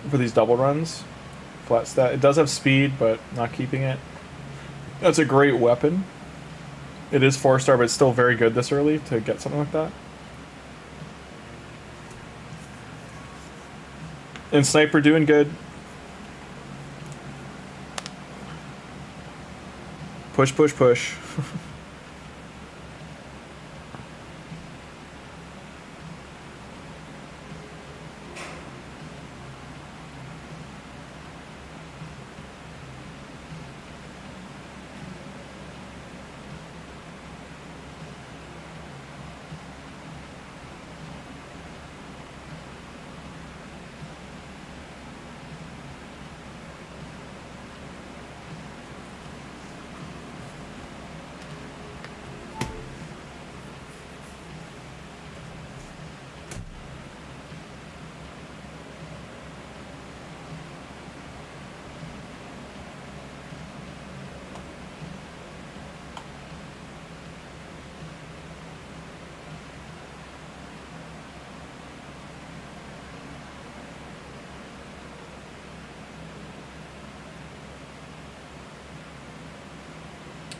for these double runs. Flat stat. It does have speed, but not keeping it. That's a great weapon. It is 4-star, but it's still very good this early to get something like that. And Sniper doing good. Push, push, push.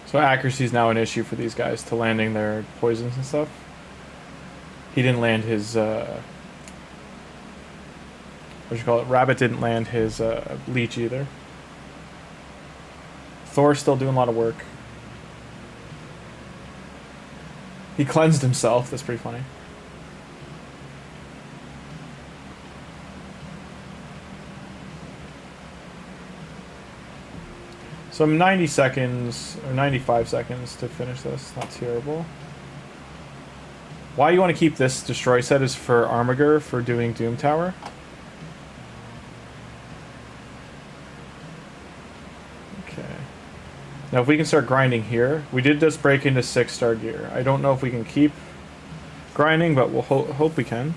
So accuracy is now an issue for these guys to landing their poisons and stuff. He didn't land his, what do you call it? Rabbit didn't land his leech either. Thor's still doing a lot of work. He cleansed himself. That's pretty funny. So 90 seconds, or 95 seconds to finish this. Not terrible. Why you want to keep this destroy set is for Armiger for doing Doom Tower. Okay. Now if we can start grinding here. We did just break into 6-star gear. I don't know if we can keep grinding, but we'll hope we can.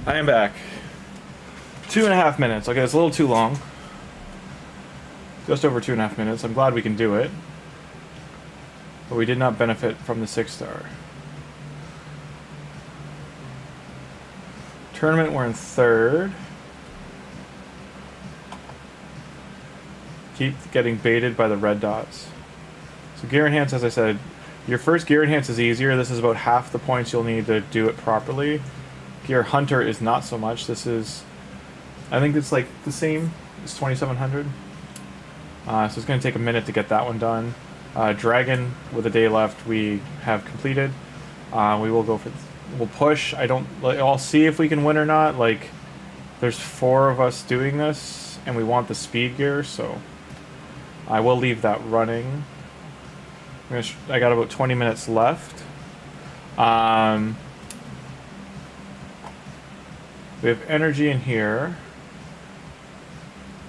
I am back. 2.5 minutes. Okay, it's a little too long. Just over 2.5 minutes. I'm glad we can do it. But we did not benefit from the 6-star. Tournament, we're in 3rd. Keep getting baited by the red dots. So Gear Enhance, as I said, your first Gear Enhance is easier. This is about half the points you'll need to do it properly. Gear Hunter is not so much. This is, I think it's like the same. It's 2,700. So it's going to take a minute to get that one done. Dragon, with a day left, we have completed. We will go for, we'll push. I'll see if we can win or not. Like, there's 4 of us doing this, and we want the speed gear, so I will leave that running. I got about 20 minutes left. We have energy in here.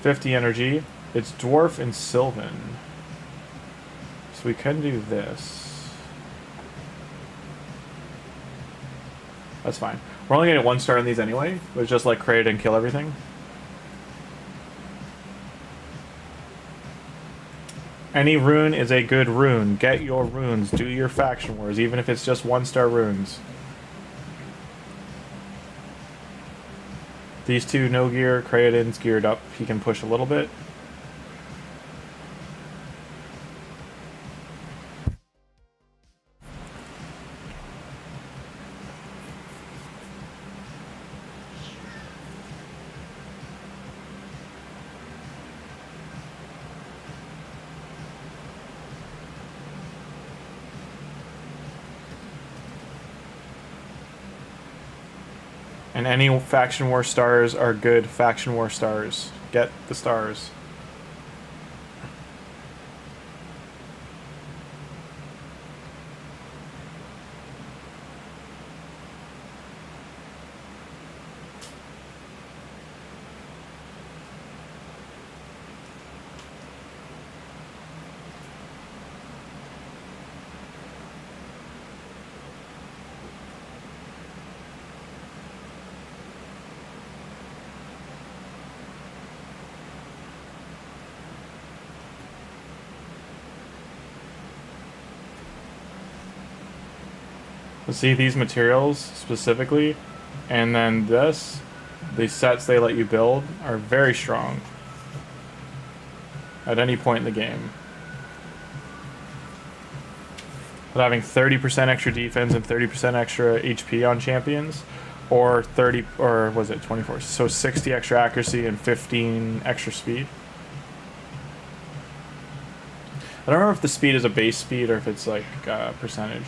50 energy. It's Dwarf and Sylvan. So we can do this. That's fine. We're only going to get 1 star on these anyway. But it's just like create and kill everything. Any rune is a good rune. Get your runes. Do your faction wars, even if it's just 1-star runes. These 2 no gear. Creatin's geared up. He can push a little bit. And any faction war stars are good faction war stars. Get the stars. See these materials specifically, and then this, the sets they let you build are very strong at any point in the game. But having 30% extra defense and 30% extra HP on champions, or 30, or was it 24? So 60 extra accuracy and 15 extra speed. I don't remember if the speed is a base speed or if it's like percentage.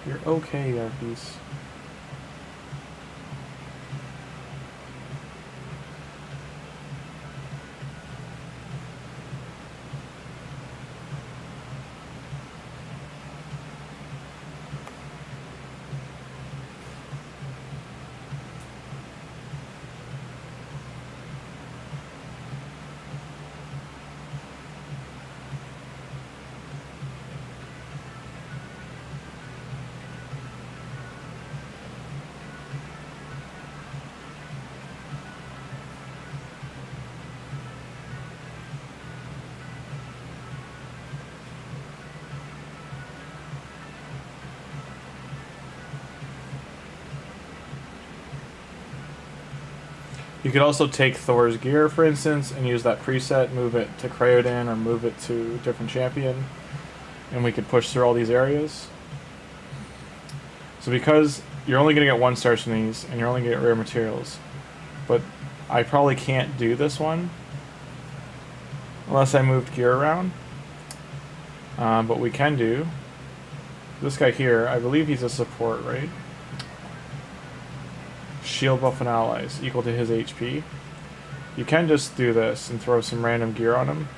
You're okay, Vergis. You could also take Thor's gear, for instance, and use that preset, move it to Creodin or move it to a different champion, and we could push through all these areas. So because you're only going to get 1 stars from these, and you're only going to get rare materials, but I probably can't do this one unless I moved gear around. But we can do this guy here. I believe he's a support, right? Shield buff and allies equal to his HP. You can just do this and throw some random gear on him.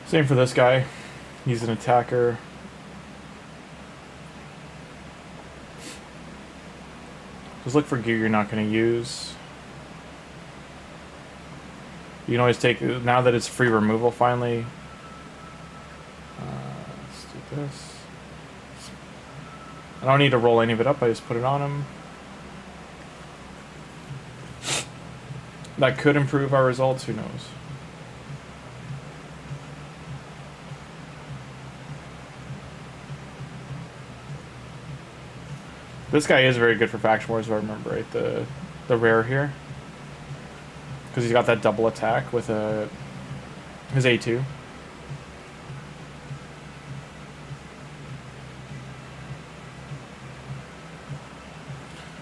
Same for this guy. He's an attacker. Just look for gear you're not going to use. You can always take, now that it's free removal finally. Let's do this. I don't need to roll any of it up, I just put it on him. That could improve our results, who knows. This guy is very good for faction wars, if I remember right, the rare here. Because he's got that double attack with his A2.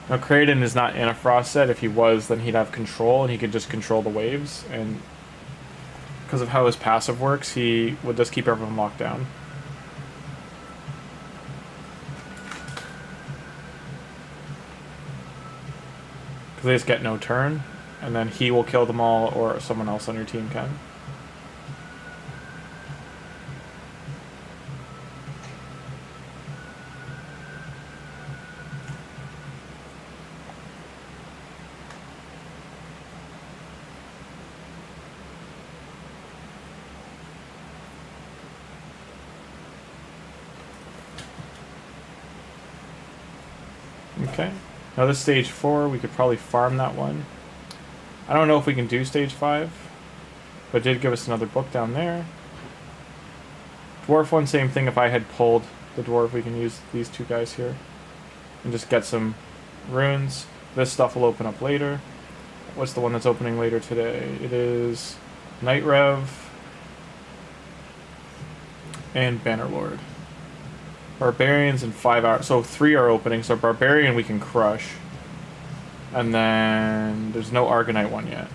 Now, Kraden is not in a Frost set. If he was, then he'd have control, and he could just control the waves. And because of how his passive works, he would just keep everyone locked down. Because they just get no turn, and then he will kill them all, or someone else on your team can. Okay. Now this stage 4, we could probably farm that one. I don't know if we can do stage 5, but it did give us another book down there. Dwarf one, same thing. If I had pulled the dwarf, we can use these two guys here and just get some runes. This stuff will open up later. What's the one that's opening later today? It is Night Rev and Bannerlord. Barbarians in 5 hours. So 3 are opening. So Barbarian we can crush. And then there's no Argonite one yet.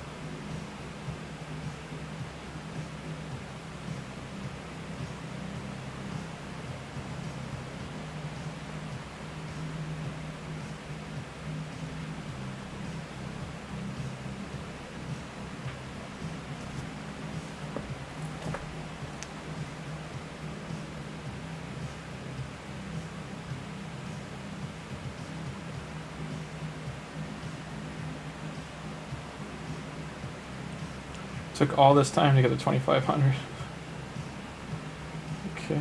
Took all this time to get to 2,500. Okay.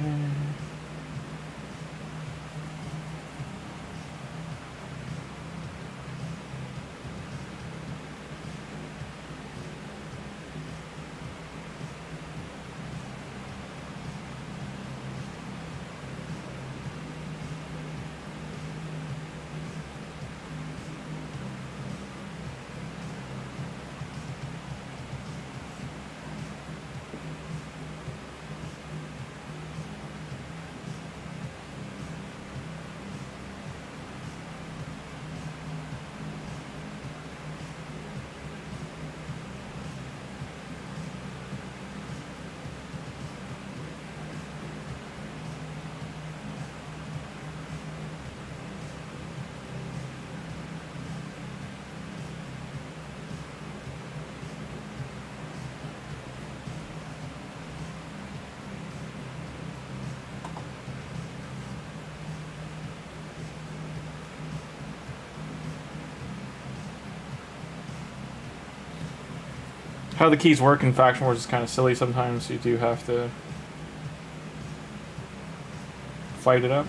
How the keys work in Faction Wars is kind of silly sometimes. You do have to fight it up.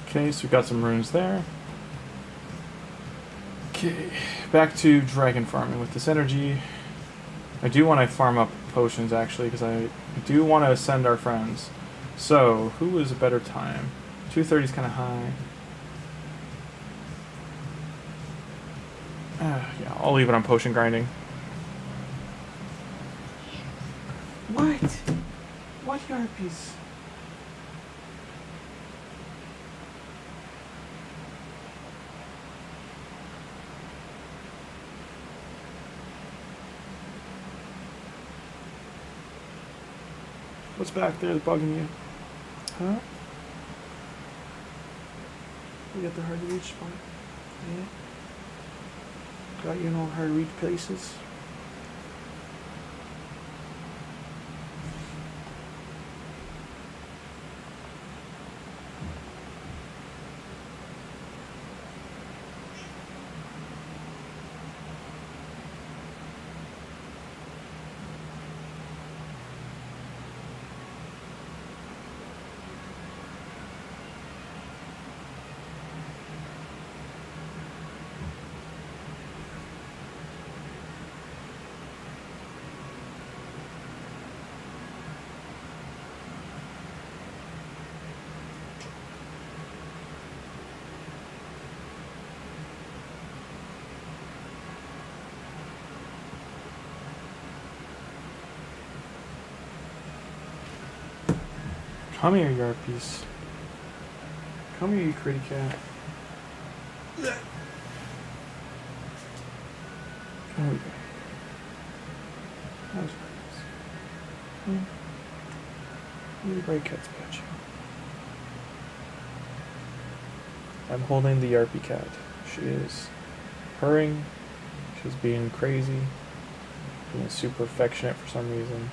Okay, so we got some runes there. Okay, back to dragon farming with this energy. I do want to farm up potions, actually, because I do want to ascend our friends. So, who is a better time? 230 is kind of high. Yeah, I'll leave it on potion grinding. What? What Yarpies? What's back there that's bugging you? Huh? You got the hard to reach spot? Yeah. Got you in all hard to reach places? Come here, Yarpies. Come here, you pretty cat. There we go. That was nice. Really bright cat's patch. I'm holding the Yarpy cat. She is purring. She's being crazy. Being super affectionate for some reason.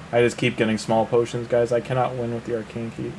I just keep getting small potions, guys. I cannot win with the arcane key.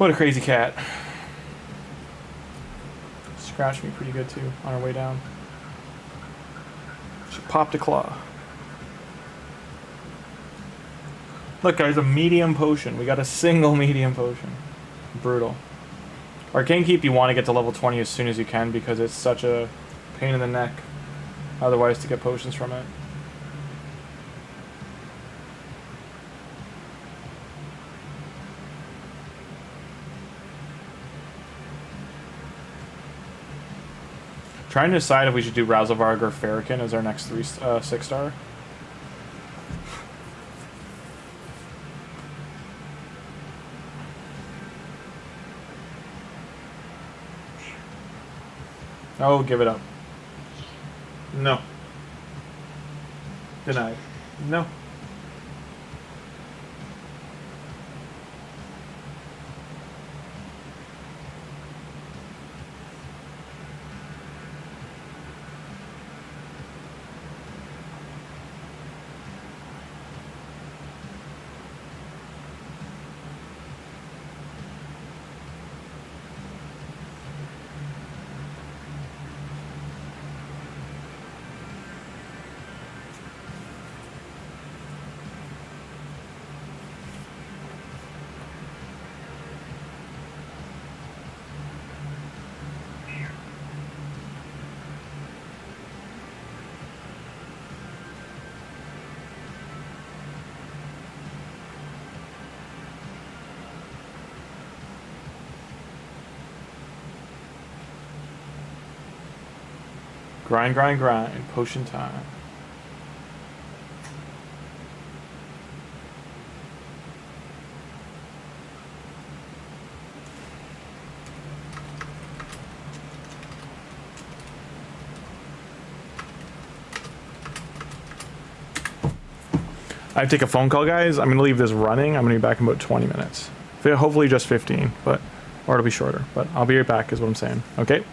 What a crazy cat. Scratched me pretty good too on our way down. She popped a claw. Look guys, a medium potion. We got a single medium potion. Brutal. Arcane Keep, you want to get to level 20 as soon as you can because it's such a pain in the neck otherwise to get potions from it. Trying to decide if we should do RAZELVARG or Ferrican as our next 6-star. Oh, give it up. No. Denied. No. Grind, grind, grind. Potion time. I have to take a phone call, guys. I'm going to leave this running. I'm going to be back in about 20 minutes. Hopefully just 15, but or it'll be shorter. But I'll be right back is what I'm saying. Okay?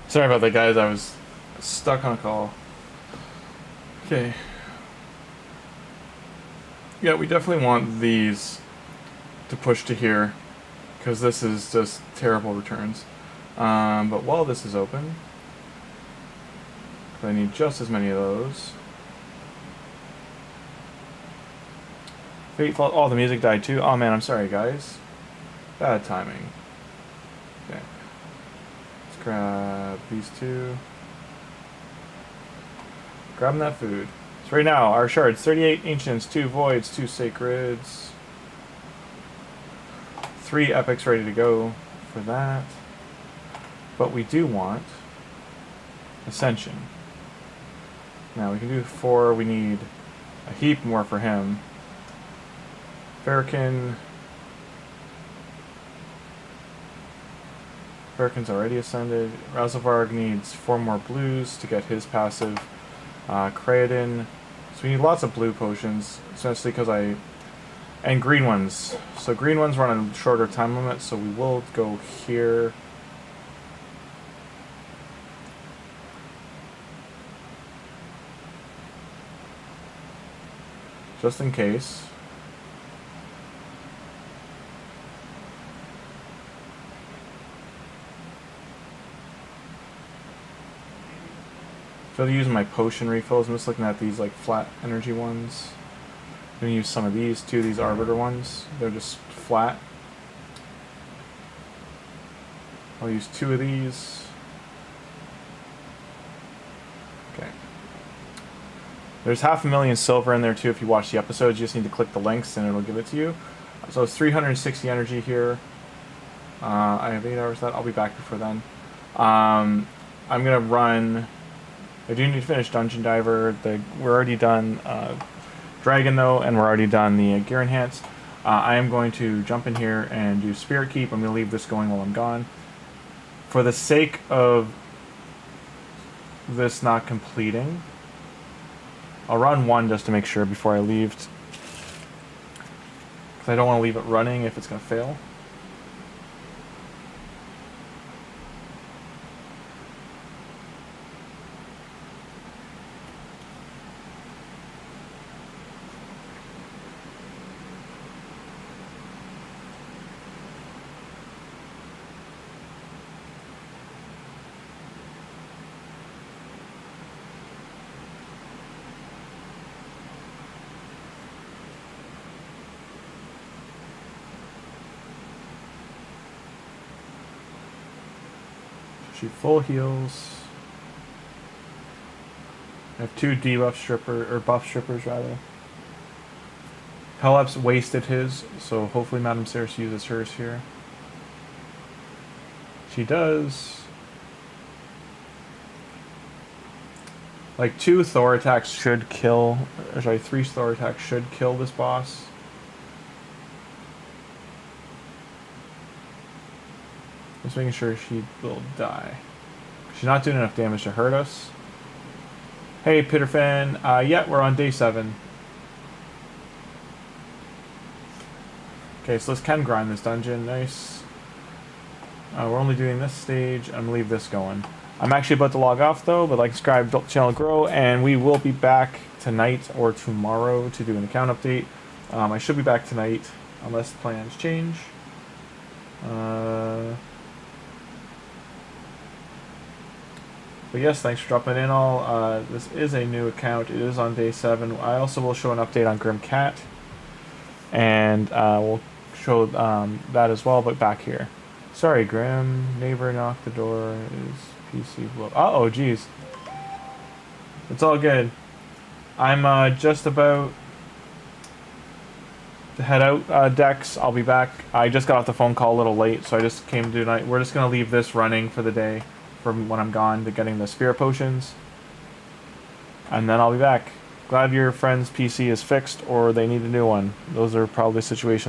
Sorry about that, guys. I was stuck on a call. Okay. Yeah, we definitely want these to push to here, because this is just terrible returns. But while this is open, I need just as many of those. Fateful. Oh, the music died too. Oh man, I'm sorry, guys. Bad timing. Okay. Let's grab these two. Grabbing that food. So right now, our shards, 38 ancients, 2 voids, 2 sacreds, 3 epics ready to go for that. But we do want ascension. Now we can do 4. We need a heap more for him. Vergis. Vergin's already ascended. RAZELVARG needs 4 more blues to get his passive. Creatine. So we need lots of blue potions, essentially because and green ones. So green ones run a shorter time limit, so we will go here. Just in case. So I'm using my potion refills. I'm just looking at these like flat energy ones. I'm going to use some of these too, these Arbiter ones. They're just flat. I'll use 2 of these. Okay. There's 500,000 silver in there too if you watch the episodes. You just need to click the links and it'll give it to you. So it's 360 energy here. I have 8 hours left. I'll be back before then. I'm going to run... I do need to finish Dungeon Diver. We're already done Dragon though, and we're already done the Gear Enhance. I am going to jump in here and do Spirit Keep. I'm going to leave this going while I'm gone. For the sake of this not completing, I'll run 1 just to make sure before I leave. Because I don't want to leave it running if it's going to fail. She full heals. I have 2 debuff stripper or buff strippers rather. Pelep's wasted his, so hopefully Madame Ceres uses hers here. She does. Like 2 Thor attacks should kill, or sorry, 3 Thor attacks should kill this boss. Just making sure she will die. She's not doing enough damage to hurt us. Hey, Pitterfan. Yeah, we're on day 7. Okay, so let's can grind this dungeon. Nice. We're only doing this stage. I'm going to leave this going. I'm actually about to log off, though, but like, subscribe, build the channel, grow, and we will be back tonight or tomorrow to do an account update. I should be back tonight, unless plans change. But yes, thanks for dropping in all. This is a new account. It is on day 7. I also will show an update on Grim Cat. And we'll show that as well, but back here. Sorry, Grim. Neighbor knocked the door. Is PC blow? Uh-oh, geez. It's all good. I'm just about to head out, Dex. I'll be back. I just got off the phone call a little late, so I just came to tonight. We're just going to leave this running for the day. From when I'm gone to getting the spirit potions, and then I'll be back. Glad your friend's PC is fixed or they need a new one. Those are probably situations.